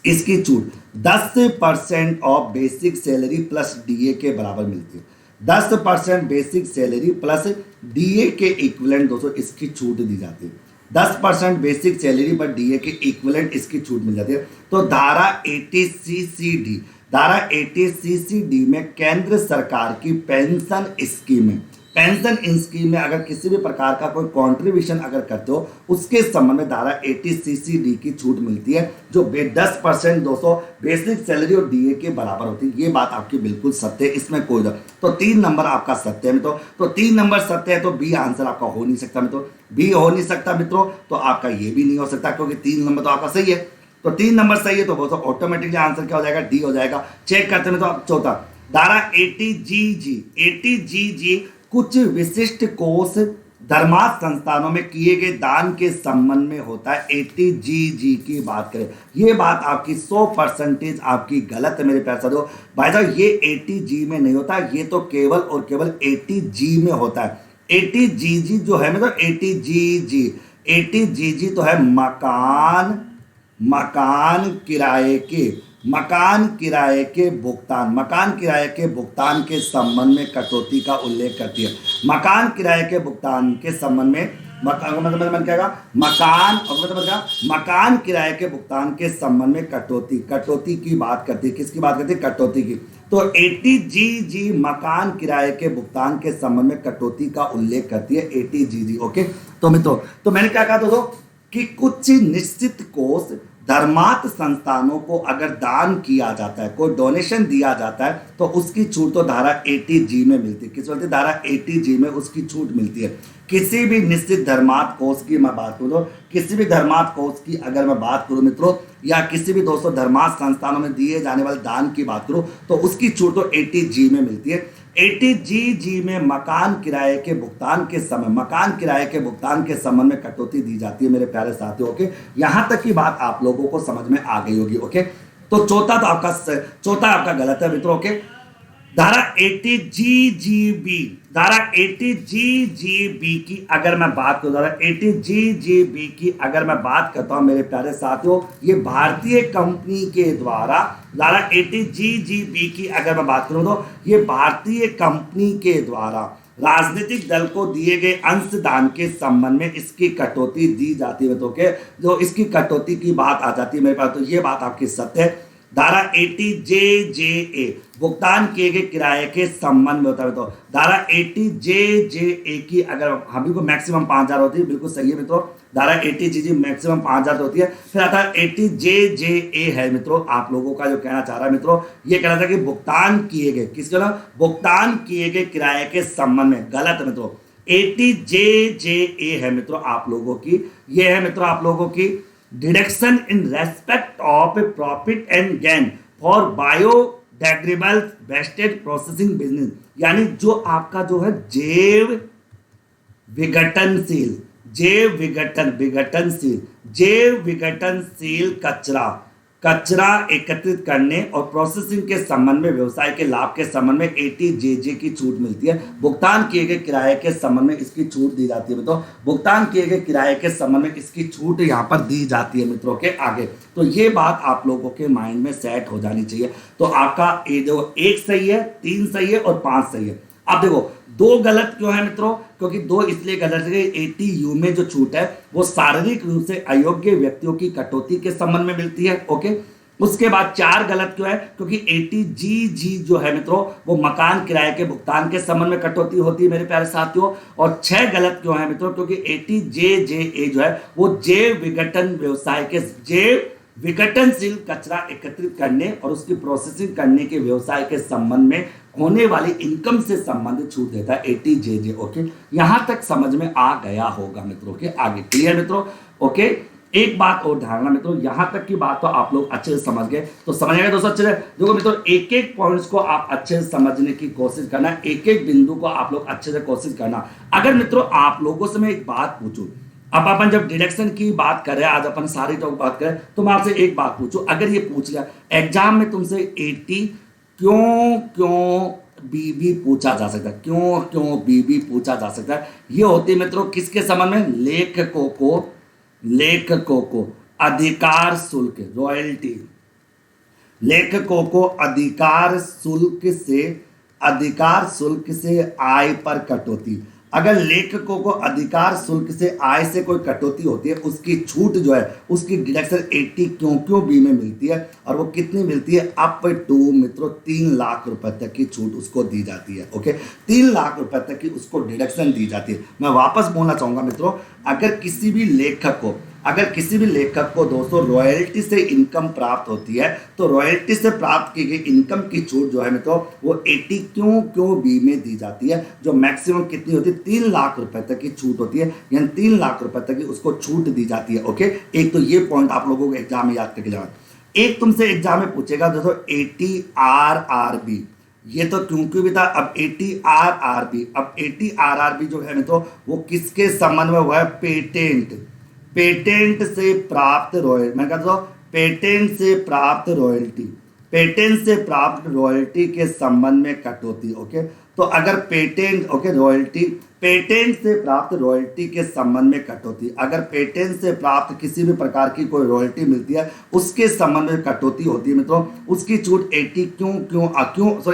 इसकी छूट 10% of basic salary plus DA के बराबर मिलती है। 10% बेसिक सैलरी प्लस डीए के इक्विवेलेंट दोस्तों इसकी छूट दी जाती है। 10% बेसिक सैलरी पर डीए के इक्विवेलेंट इसकी छूट मिल जाती है। तो धारा 80CCD, धारा 80CCD में केंद्र सरकार की पेंशन स्कीम है, पेंशन स्कीम में अगर किसी भी प्रकार का कोई कंट्रीब्यूशन अगर करते हो उसके संबंध में धारा 80CCD की छूट मिलती है, जो 10% दोस्तों बेसिक सैलरी और डीए के बराबर होती है। ये बात आपकी बिल्कुल सत्य है, इसमें कोई तो 3 नंबर आपका सत्य है मित्रों, तो 3 नंबर सत्य है, तो बी आंसर आपका हो नहीं सकता मित्रों, बी हो नहीं सकता मित्रों, तो आपका ये भी नहीं हो सकता क्योंकि 3 नंबर तो आपका सही है। तो 3 नंबर सही है तो दोस्तों ऑटोमेटिकली आंसर क्या हो जाएगा, डी हो जाएगा। चेक करते हैं तो आप चौथा, धारा 80GG, 80GG कुछ विशिष्ट कोष धर्मार्थ संस्थानों में किए गए दान के संबंध में होता है। 80GG की बात करें, ये बात आपकी 100% आपकी गलत है मेरे प्यारे साथियों। भाई साहब ये 80G में नहीं होता, ये तो केवल और केवल 80G में होता है। 80GG जो है मतलब 80GG, 80GG तो है मकान किराए के भुगतान, मकान किराए के भुगतान के संबंध में कटौती का उल्लेख करती है। मकान किराए के भुगतान के संबंध में मकान किराए के भुगतान के संबंध में कटौती की बात करती है। किसकी बात करती है, कटौती की। तो 80GG मकान किराए के भुगतान के संबंध में कटौती का उल्लेख करती है 80GG। ओके, तो मित्रों तो मैंने क्या कहा दोस्तों कि कुछ निश्चित कोष धर्मार्थ संस्थानों को अगर दान किया जाता है, कोई डोनेशन दिया जाता है, तो उसकी छूट तो धारा 80G में मिलती है। किस बोलते हैं, धारा 80G में उसकी छूट मिलती है। किसी भी निश्चित धर्मार्थ कोष की मैं बात करूँ, किसी भी धर्मार्थ कोष की अगर मैं बात करूँ मित्रों, या किसी भी दोस्तों धर्मार्थ संस्थानों में दिए जाने वाले दान की बात करूँ, तो उसकी छूट तो 80G में मिलती है। 80GG में मकान किराए के भुगतान के भुगतान के संबंध में कटौती दी जाती है मेरे प्यारे साथियों। ओके, यहां तक की बात आप लोगों को समझ में आ गई होगी। ओके, तो चौथा आपका गलत है मित्रों। ओके, धारा 80GGB, धारा 80GGB की अगर मैं बात करूं, धारा 80GGB की अगर मैं बात करता हूं मेरे प्यारे साथियों, ये भारतीय कंपनी के द्वारा, धारा 80GGB की अगर मैं बात करूं तो ये भारतीय कंपनी के द्वारा राजनीतिक दल को दिए गए अंशदान के संबंध में इसकी कटौती दी जाती है। तो जो इसकी कटौती की बात आ जाती है मेरे पास, तो ये बात आपकी सत्य है। धारा 80JJA भुगतान किए गए किराए के संबंध में होता है। तो धारा 80JJA की अगर हम को मैक्सिमम 5,000 होती है, बिल्कुल सही है मित्रों। धारा 80GG मैक्सिमम 5,000 होती है। फिर आता है 80JJA है मित्रों, आप लोगों का जो कहना चाह रहा है मित्रों, ये कहना था कि भुगतान किए गए, किसके ना, भुगतान किए गए किराए के संबंध में, गलत है मित्रों। 80JJA है मित्रों आप लोगों की, ये है मित्रों आप लोगों की deduction in respect of profit and gain for biodegradable wastage processing business, यानी जो आपका जो है जैव विघटनशील कचरा एकत्रित करने और प्रोसेसिंग के संबंध में व्यवसाय के लाभ के संबंध में 80JJ की छूट मिलती है। भुगतान किए गए किराए के संबंध में इसकी छूट दी जाती है। तो भुगतान किए गए किराए के संबंध में इसकी छूट यहाँ पर दी जाती है मित्रों के आगे। तो ये बात आप लोगों के माइंड में सेट हो जानी चाहिए। तो आपका ये जो 1 सही है, 3 सही है और 5 सही है। अब देखो 2 गलत क्यों है मित्रों, क्योंकि 2 इसलिए गलत है, 80U में जो छूट है वो शारीरिक रूप से अयोग्य व्यक्तियों की कटौती के संबंध में मिलती है। ओके, उसके बाद 4 गलत क्यों है, क्योंकि 80GG जो है मित्रों वो मकान किराए के भुगतान के संबंध में कटौती होती है मेरे प्यारे साथियों। और 6 गलत क्यों है मित्रों, क्योंकि 80JJA जो है वो जैव विघटनशील कचरा एकत्रित करने और उसकी प्रोसेसिंग करने के व्यवसाय के संबंध में होने वाली इनकम से संबंधित छूट देता है 80JJ। ओके, यहां तक समझ में आ गया होगा मित्रों के आगे, क्लियर मित्रों। ओके, एक बात और ध्यान रखना मित्रों, यहां तक की बात तो आप लोग अच्छे से समझ गए, तो समझ गए दोस्तों अच्छे से। देखो मित्रों, एक एक पॉइंट्स को आप अच्छे से समझने की कोशिश करना, एक एक बिंदु को आप लोग अच्छे से कोशिश करना। अगर मित्रों आप लोगों से मैं एक बात पूछूं, अब अपन जब डिडक्शन की बात करें, आज अपन सारी टॉपिक बात करें, तो मैं आपसे एक बात पूछूं, अगर ये पूछ लिया एग्जाम में तुमसे 80 क्यों क्यों बीबी पूछा जा सकता है, क्यों क्यों बीबी पूछा जा सकता है, ये होती मित्रों किसके संबंध में, लेखकों को अधिकार शुल्क, रॉयल्टी, लेखकों को अधिकार शुल्क से आय पर कटौती। अगर लेखकों को अधिकार शुल्क से आय से कोई कटौती होती है, उसकी छूट जो है उसकी डिडक्शन 80 क्यों बी में मिलती है, और वो कितनी मिलती है, अप टू मित्रों 3 लाख रुपए तक की छूट उसको दी जाती है। ओके, 3 लाख रुपए तक की उसको डिडक्शन दी जाती है। मैं वापस बोलना चाहूंगा मित्रों, अगर किसी भी लेखक को दोस्तों रॉयल्टी से इनकम प्राप्त होती है, तो रॉयल्टी से प्राप्त की गई इनकम की छूट जो है मित्रों वो 80 क्यों बी में दी जाती है, जो मैक्सिमम कितनी होती है, 3 लाख रुपए तक की छूट होती है, यानी 3 लाख रुपए तक की उसको छूट दी जाती है। ओके, एक तो ये पॉइंट आप लोगों को एग्जाम में याद करके जाना। एक तुमसे एग्जाम में पूछेगा दोस्तों 80 RRB, ये तो क्यों भी था, अब 80 RRB, अब 80 RRB जो है मित्रों वो किसके संबंध में हुआ है, पेटेंट से प्राप्त रॉयल्टी, मैं कहता हूं पेटेंट से प्राप्त रॉयल्टी के संबंध में कटौती। ओके, तो अगर पेटेंट से प्राप्त रॉयल्टी के संबंध में कटौती, अगर पेटेंट से प्राप्त किसी भी प्रकार की कोई रॉयल्टी मिलती है उसके संबंध में कटौती होती है मित्रों, उसकी छूट 80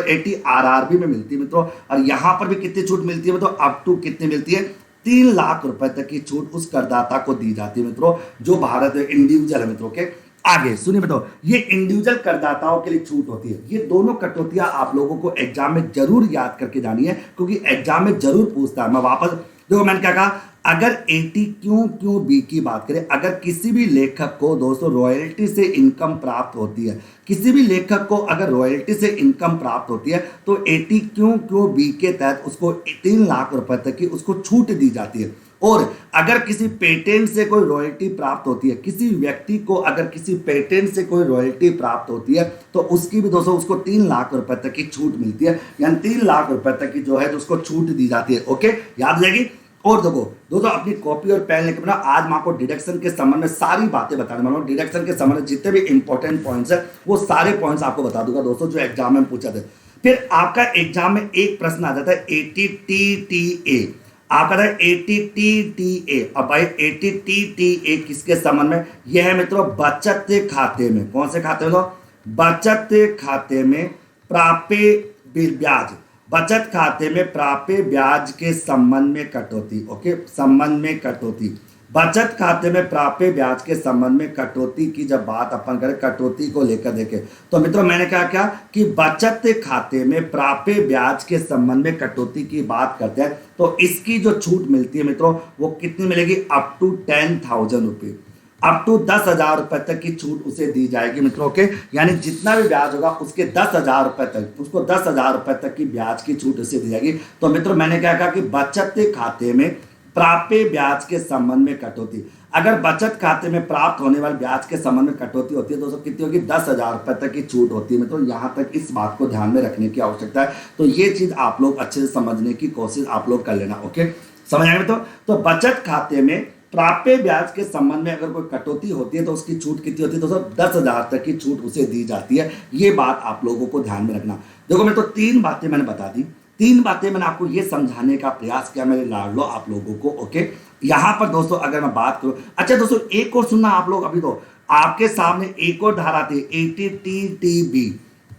80 RRB में मिलती है मित्रों। और यहां पर भी कितनी छूट मिलती है मित्रों, अप टू कितनी मिलती है, 3 लाख रुपए तक की छूट उस करदाता को दी जाती है मित्रों, जो भारत में इंडिविजुअल है मित्रों के। आगे सुनिए मित्रों, ये इंडिविजुअल करदाताओं के लिए छूट होती है। ये दोनों कटौतियां आप लोगों को एग्जाम में जरूर याद करके जानी है, क्योंकि एग्जाम में जरूर पूछता है। मैं वापस देखो, मैंने क्या कहा, अगर 80 क्यों बी की बात करें, अगर किसी भी लेखक को दोस्तों रॉयल्टी से इनकम प्राप्त होती है, किसी भी लेखक को अगर रॉयल्टी से इनकम प्राप्त होती है, तो 80 क्यों बी के तहत उसको 3 लाख रुपए तक की उसको छूट दी जाती है। और अगर किसी पेटेंट से कोई रॉयल्टी प्राप्त होती है, किसी व्यक्ति को अगर किसी पेटेंट से कोई रॉयल्टी प्राप्त होती है, तो उसकी भी दोस्तों उसको 3 लाख रुपए तक की छूट मिलती है, यानी 3 लाख रुपए तक की जो है उसको छूट दी जाती है। ओके, याद रहेगी। और देखो दोस्तों, अपनी कॉपी और पेन लेकर बना, आज मैं आपको डिडक्शन के संबंध में सारी बातें बताने वाला हूं। डिडक्शन के संबंध में जितने भी इंपॉर्टेंट पॉइंट्स है वो सारे पॉइंट्स आपको बता दूंगा दोस्तों, जो एग्जाम में पूछा था। फिर आपका एग्जाम में एक प्रश्न आ जाता है 80TTA, आपका था 80TTA। अब भाई 80TTA किसके संबंध में, यह है मित्रों बचत खाते में, कौन से खाते में, तो बचत खाते में प्राप्य ब्याज, बचत खाते में प्राप्य ब्याज के संबंध में कटौती। ओके, संबंध में कटौती, बचत खाते में प्राप्य ब्याज के संबंध में कटौती की जब बात अपन करें, कटौती को लेकर देखें, तो मित्रों मैंने क्या कि बचत खाते में प्राप्य ब्याज के संबंध में कटौती की बात करते हैं, तो इसकी जो छूट मिलती है मित्रों वो कितनी मिलेगी, अप टू 10,000 रुपये, अप टू 10,000 रुपए तक की छूट उसे दी जाएगी मित्रों के, यानी जितना भी ब्याज होगा उसके 10,000 रुपए तक, उसको 10,000 रुपए तक की ब्याज की छूट उसे दी जाएगी। तो मित्रों मैंने क्या कहा कि बचत खाते में प्राप्य ब्याज के संबंध में कटौती, अगर बचत खाते में प्राप्त होने वाले ब्याज के संबंध में कटौती होती है तो दोस्तों कितनी होगी, 10,000 रुपए तक की छूट होती है मित्रों। यहाँ तक इस बात को ध्यान में रखने की आवश्यकता है, तो ये चीज आप लोग अच्छे से समझने की कोशिश आप लोग कर लेना। ओके, समझ आएगा मित्रों। तो बचत खाते में प्राप्य ब्याज के संबंध में अगर कोई कटौती होती है तो उसकी छूट कितनी होती है दोस्तों, 10,000 तक की छूट उसे दी जाती है। ये बात आप लोगों को ध्यान में रखना। देखो मैं तो 3 बातें मैंने बता दी, 3 बातें मैंने आपको ये समझाने का प्रयास किया मेरे लाडलो आप लोगों को। ओके, यहां पर दोस्तों अगर मैं बात करूं, अच्छा दोस्तों एक और सुनना आप लोग, अभी तो आपके सामने एक और धारा थी 80TTB।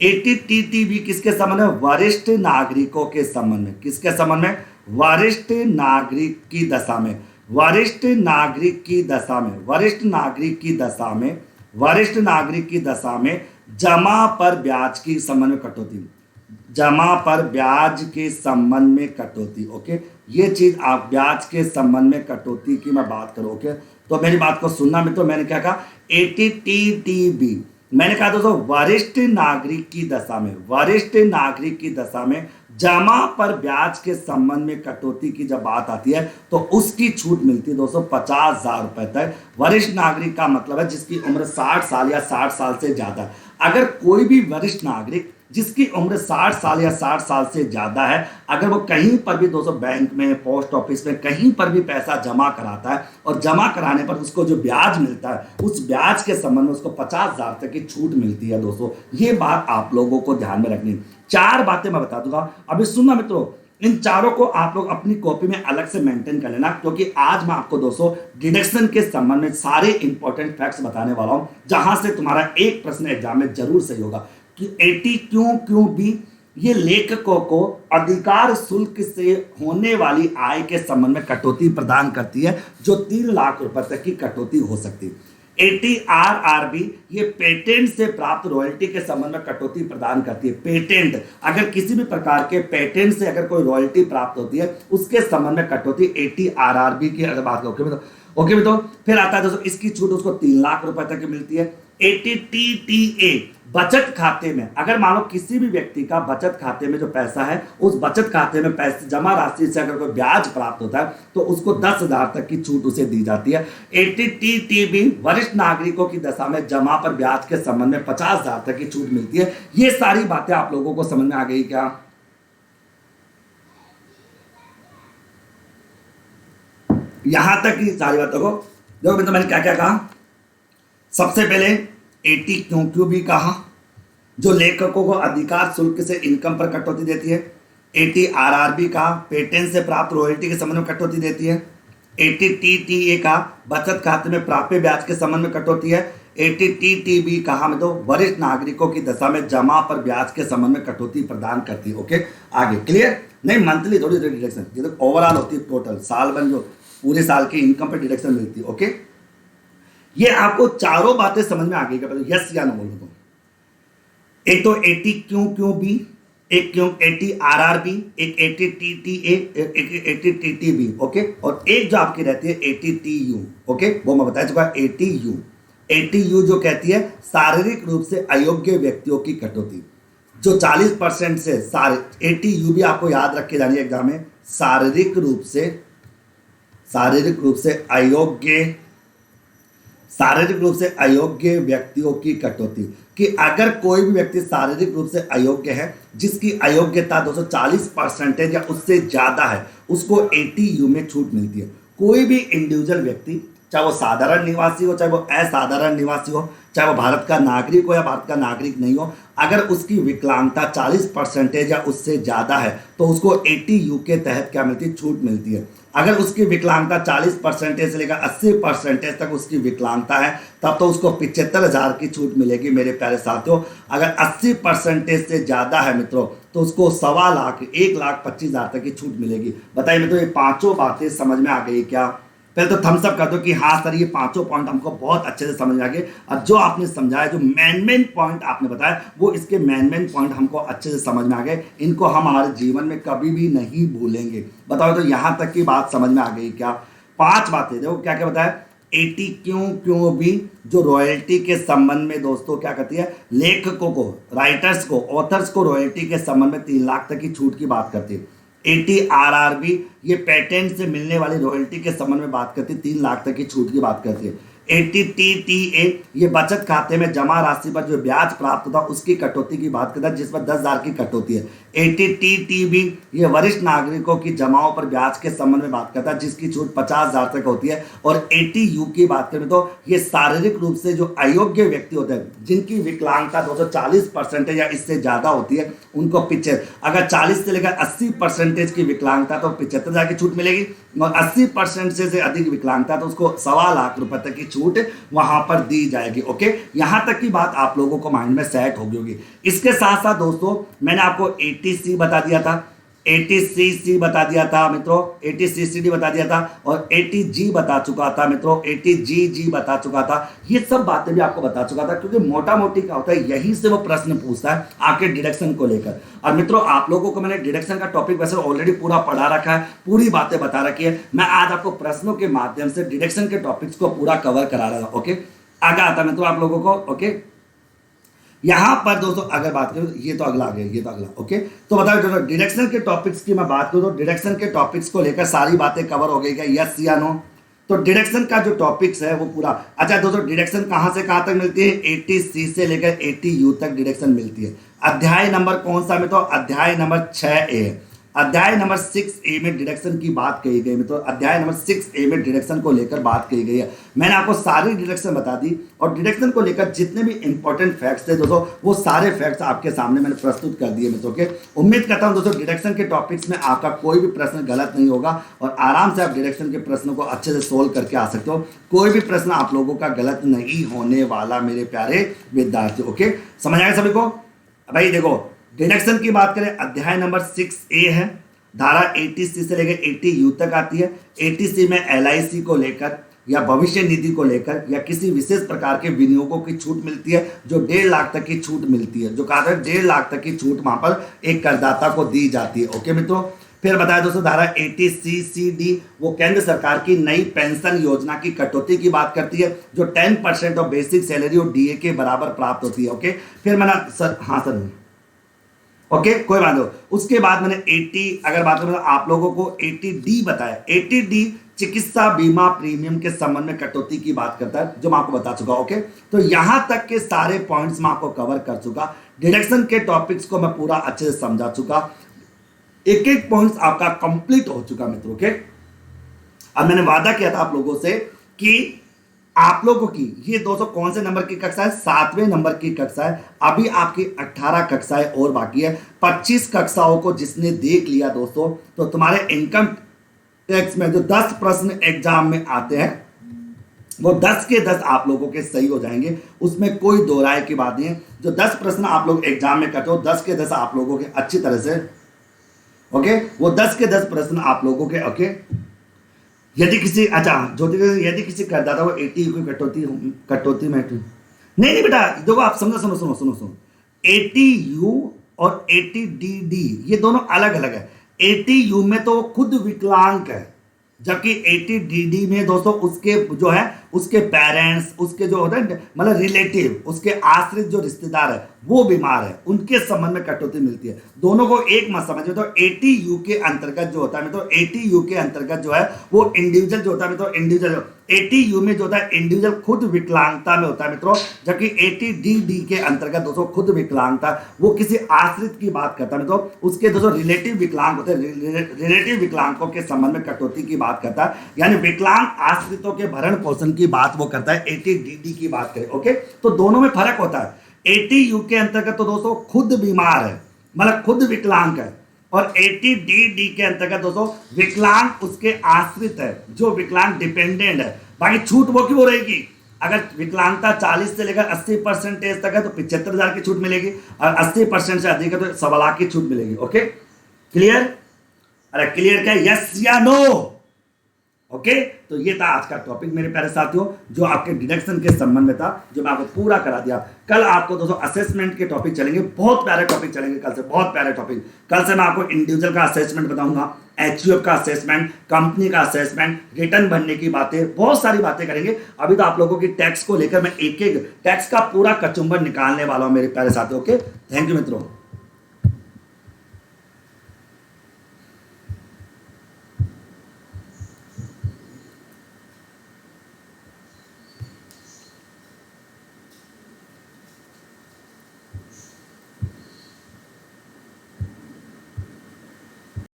80TTB किसके संबंध में, वरिष्ठ नागरिकों के संबंध में, किसके संबंध में, वरिष्ठ नागरिक की दशा में, वरिष्ठ नागरिक की दशा में, वरिष्ठ नागरिक की दशा में, वरिष्ठ नागरिक की दशा में जमा पर ब्याज की संबंध में कटौती, जमा पर ब्याज के संबंध में कटौती। ओके, ये चीज आप ब्याज के संबंध में कटौती की मैं बात करूं। ओके, तो मेरी बात को सुनना मित्रों, मैंने क्या कहा 80TTB, मैंने कहा दोस्तों वरिष्ठ नागरिक की दशा में, वरिष्ठ नागरिक की दशा में जमा पर ब्याज के संबंध में कटौती की जब बात आती है तो उसकी छूट मिलती है दोस्तों 50,000 रुपए तक। वरिष्ठ नागरिक का मतलब है जिसकी उम्र 60 साल या 60 साल से ज्यादा है। अगर कोई भी वरिष्ठ नागरिक जिसकी उम्र 60 साल या 60 साल से ज्यादा है, अगर वो कहीं पर भी दोस्तों बैंक में, पोस्ट ऑफिस में कहीं पर भी पैसा जमा कराता है और जमा कराने पर उसको जो ब्याज मिलता है उस ब्याज के संबंध में उसको 50,000 तक की छूट मिलती है दोस्तों। ये बात आप लोगों को ध्यान में रखनी। 4 बातें मैं बता दूंगा, अभी सुनना मित्रों, इन चारों को आप लोग अपनी कॉपी में अलग से मेंटेन कर लेना, क्योंकि आज मैं आपको दोस्तों डिडक्शन के संबंध में सारे इंपॉर्टेंट फैक्ट्स बताने वाला हूं, जहां से तुम्हारा एक प्रश्न एग्जाम में जरूर सही होगा कि 80 क्यों भी ये लेखकों को अधिकार शुल्क से होने वाली आय के संबंध में कटौती प्रदान करती है, जो 3 लाख रुपए तक की कटौती हो सकती है। 80 RRB ये पेटेंट से प्राप्त रॉयल्टी के संबंध में कटौती प्रदान करती है। पेटेंट, अगर किसी भी प्रकार के पेटेंट से अगर कोई रॉयल्टी प्राप्त होती है उसके संबंध में कटौती 80 RRB की अगर बात करो, ओके मित्रों। फिर आता है दोस्तों इसकी छूट उसको 3 लाख रुपए तक की मिलती है। 80 TTA बचत खाते में, अगर मान लो किसी भी व्यक्ति का बचत खाते में जो पैसा है उस बचत खाते में पैसे जमा राशि से अगर कोई ब्याज प्राप्त होता है तो उसको 10,000 तक की छूट उसे दी जाती है। 80 TTB वरिष्ठ नागरिकों की दशा में जमा पर ब्याज के संबंध में 50,000 तक की छूट मिलती है। ये सारी बातें आप लोगों को समझ में आ गई क्या? यहां तक की सारी बातों को देखो मित्रों, मैंने क्या क्या कहा। सबसे पहले 80 क्यों भी कहा, जो लेखकों को अधिकार शुल्क से इनकम पर कटौती देती है। 80 RRB का पेटेंट से प्राप्त रॉयल्टी के संबंध में कटौती देती है। 80 TTA का बचत खाते में प्राप्त ब्याज के संबंध में कटौती है। 80 TTB कहा में तो वरिष्ठ नागरिकों की दशा में जमा पर ब्याज के संबंध में कटौती प्रदान करती है। ओके, आगे क्लियर? नहीं, मंथली थोड़ी डिडक्शन, ये तो ओवरऑल होती है, टोटल साल भर जो पूरे साल की इनकम पर डिडक्शन मिलती है। ओके, ये आपको चारों बातें समझ में आ गई क्या? यस या नो बोलो तो। एक तो 80 क्यों भी, एक 80 RRB, एक 80 TTA, एक 80 TTB। ओके, और एक जो आपकी रहती है 80 TU। ओके, वो मैं बता चुका 80U। 80U जो कहती है शारीरिक रूप से अयोग्य व्यक्तियों की कटौती, जो 40% से सारे 80U भी आपको याद रख के जानी है एग्जाम में, शारीरिक रूप से अयोग्य व्यक्तियों की कटौती, कि अगर कोई भी व्यक्ति शारीरिक रूप से अयोग्य है, जिसकी अयोग्यता 240% या उससे ज्यादा है, उसको 80U में छूट मिलती है। कोई भी इंडिविजुअल व्यक्ति, चाहे वो साधारण निवासी हो, चाहे वो असाधारण निवासी हो, चाहे वो भारत का नागरिक हो या भारत का नागरिक नहीं हो, अगर उसकी विकलांगता 40% या उससे ज्यादा है तो उसको 80U के तहत क्या मिलती है? छूट मिलती है। अगर उसकी विकलांगता 40% से लेकर 80% तक उसकी विकलांगता है तब तो उसको 75,000 की छूट मिलेगी मेरे प्यारे साथियों। अगर 80% से ज्यादा है मित्रों तो उसको 1.25 लाख 1,25,000 तक की छूट मिलेगी। बताइए मित्रों, ये पांचों बातें समझ में आ गई क्या? पहले तो थम्स अप कर दो कि हाँ सर, ये पांचों पॉइंट हमको बहुत अच्छे से समझ में आ गए, और जो आपने समझाया, जो मेन पॉइंट आपने बताया, वो इसके मेन पॉइंट हमको अच्छे से समझ में आ गए। इनको हम हमारे जीवन में कभी भी नहीं भूलेंगे। बताओ तो यहाँ तक की बात समझ में आ गई क्या? 5 बातें देखो क्या क्या बताया। 80 क्यों भी जो रॉयल्टी के संबंध में दोस्तों क्या करती है? लेखकों को, राइटर्स को, ऑथर्स को रॉयल्टी के संबंध में 3 लाख तक की छूट की बात करती है। 80 RRB ये पेटेंट से मिलने वाली रॉयल्टी के संबंध में बात करती है, 3 लाख तक की छूट की बात करती है। 80 TTA ये बचत खाते में जमा राशि पर जो ब्याज प्राप्त होता है उसकी कटौती की बात करता है, जिस पर 10,000 की कटौती है। 80 TTB ये वरिष्ठ नागरिकों की जमाओं पर ब्याज के संबंध में बात करता है, जिसकी छूट 50,000 तक होती है। और 80U की बात करें तो ये शारीरिक रूप से जो अयोग्य व्यक्ति होते हैं, जिनकी विकलांगता 240% या इससे ज्यादा होती है, उनको अगर 40 से लेकर 80% की विकलांगता तो 75,000 की छूट मिलेगी, और 80% से अधिक विकलांगता तो उसको 1.25 लाख रुपए तक की छूट वहां पर दी जाएगी। ओके, यहां तक की बात आप लोगों को माइंड में सेट होगी। इसके साथ साथ दोस्तों मैंने आपको 80C बता दिया था, 80CC बता दिया था मित्रों, 80CCD बता दिया था, और 80G बता चुका था मित्रों, 80GG बता चुका था। ये सब बातें भी आपको बता चुका था, क्योंकि मोटा मोटी क्या होता है, यहीं से वो प्रश्न पूछता है आपके डिडक्शन को लेकर। और मित्रों आप लोगों को मैंने डिडक्शन का टॉपिक वैसे ऑलरेडी पूरा पढ़ा रखा है, पूरी बातें बता रखी है। मैं आज आपको प्रश्नों के माध्यम से डिडक्शन के टॉपिक्स को पूरा कवर करा रहा था। ओके, आगे आता मित्रों आप लोगों को। ओके, यहाँ पर दोस्तों अगर बात करें, ये तो अगला आ गया, ये तो अगला, ओके। तो बताओ दोस्तों डिडक्शन के टॉपिक्स की मैं बात करूँ तो डिडक्शन के टॉपिक्स को लेकर सारी बातें कवर हो गई क्या, यस या नो? तो डिडक्शन का जो टॉपिक्स है वो पूरा, अच्छा दोस्तों डिडक्शन कहाँ से कहाँ तक मिलती है, 80C से लेकर 80U तक डिडक्शन मिलती है। अध्याय नंबर कौन सा में, तो अध्याय नंबर 6A है। अध्याय नंबर 6A में डिडक्शन की बात कही गई है, तो अध्याय नंबर 6A में डिडक्शन को लेकर बात कही गई है। मैंने आपको सारी डिडक्शन बता दी और डिडक्शन को लेकर जितने भी इंपॉर्टेंट फैक्ट्स थे दोस्तों वो सारे फैक्ट्स आपके सामने मैंने प्रस्तुत कर दिए मित्रों के। उम्मीद करता हूं दोस्तों डिडक्शन के टॉपिक्स में आपका कोई भी प्रश्न गलत नहीं होगा और आराम से आप डिडक्शन के प्रश्नों को अच्छे से सोल्व करके आ सकते हो। कोई भी प्रश्न आप लोगों का गलत नहीं होने वाला मेरे प्यारे विद्यार्थी, ओके। समझ आएगा सभी को? भाई देखो डिडक्शन की बात करें, अध्याय नंबर 6A है, धारा 80C से लेकर 80U तक आती है। 80C में LIC को लेकर या भविष्य निधि को लेकर या किसी विशेष प्रकार के विनियोगों की छूट मिलती है, जो 1.5 लाख तक की छूट मिलती है, जो कहा था 1.5 लाख तक की छूट वहां पर एक करदाता को दी जाती है, ओके मित्रों। फिर बताया दोस्तों धारा 80CCD वो केंद्र सरकार की नई पेंशन योजना की कटौती की बात करती है, जो 10% ऑफ बेसिक सैलरी और DA के बराबर प्राप्त होती है, ओके। फिर मैंने सर, हाँ सर, ओके कोई बात नहीं। उसके बाद मैंने 80 अगर बात करूं तो आप लोगों को 80D बताया। 80D चिकित्सा बीमा प्रीमियम के संबंध में कटौती की बात करता है, जो मैं आपको बता चुका, ओके। तो यहां तक के सारे पॉइंट्स मैं आपको कवर कर चुका। डिडक्शन के टॉपिक्स को मैं पूरा अच्छे से समझा चुका, एक एक पॉइंट्स आपका कंप्लीट हो चुका मित्रों के। अब मैंने वादा किया था आप लोगों से कि आप लोगों की ये दोस्तों कौन से नंबर की कक्षा है, 7वें नंबर की कक्षा है। अभी आपकी 18 कक्षाएं और बाकी है। 25 कक्षाओं को जिसने देख लिया दोस्तों, तो तुम्हारे इनकम टैक्स में जो 10 प्रश्न एग्जाम में आते हैं वो 10 के 10 आप लोगों के सही हो जाएंगे, उसमें कोई दो राय की बात नहीं है। जो 10 प्रश्न आप लोग एग्जाम में करते हो 10 के 10 आप लोगों के अच्छी तरह से, ओके, वो 10 के 10 प्रश्न आप लोगों के, ओके। यदि किसी, अच्छा यदि किसी करदाता को 80 की कटौती में नहीं बेटा देखो आप सुनो 80U और 80DD ये दोनों अलग अलग है। 80U में तो वो खुद विकलांग है, जबकि 80DD में दोस्तों उसके जो है उसके पेरेंट्स, उसके जो होता है मतलब रिलेटिव, उसके आश्रित जो रिश्तेदार है वो बीमार है, उनके संबंध में कटौती मिलती है। दोनों को एक मत समझिए। तो 80U के अंतर्गत जो होता है, तो 80U के अंतर्गत जो है वो इंडिविजुअल जो होता है, तो इंडिविजुअल 80U में जो होता है इंडिविजुअल खुद विकलांगता में होता है मित्रों, जबकि 80DD के अंतर्गत दोस्तों खुद विकलांगता वो किसी आश्रित की बात करता है मित्रों, उसके दोस्तों रिलेटिव विकलांग होते हैं, रिलेटिव विकलांगों के संबंध में कटौती की बात करता है, यानी विकलांग आश्रितों के भरण पोषण की बात वो करता है। 80DD की बात करें, ओके, तो दोनों में फर्क होता है। 80U के अंतर्गत तो दोस्तों खुद बीमार है, मतलब खुद विकलांग है, और 80DD के अंतर्गत दोस्तों विकलांग उसके आश्रित है, जो विकलांग डिपेंडेंट है। बाकी छूट वो की वो रहेगी, अगर विकलांगता 40 से लेकर 80% तक है तो 75,000 की छूट मिलेगी, और 80% से अधिक है तो 1.25 लाख की छूट मिलेगी, ओके। क्लियर? अरे क्लियर क्या, यस या नो? ओके, तो ये था आज का टॉपिक मेरे प्यारे साथियों, जो आपके डिडक्शन के संबंध में था, जो मैं आपको पूरा करा दिया। कल आपको दोस्तों असेसमेंट के टॉपिक चलेंगे, बहुत प्यारे टॉपिक चलेंगे कल से, बहुत प्यारे टॉपिक। कल से मैं आपको इंडिविजुअल का असेसमेंट बताऊंगा, HUF का असेसमेंट, कंपनी का असेसमेंट, रिटर्न भरने की बातें, बहुत सारी बातें करेंगे। अभी तो आप लोगों की टैक्स को लेकर मैं एक एक टैक्स का पूरा कचुम्बर निकालने वाला हूं मेरे प्यारे साथियों। ओके, थैंक यू मित्रों।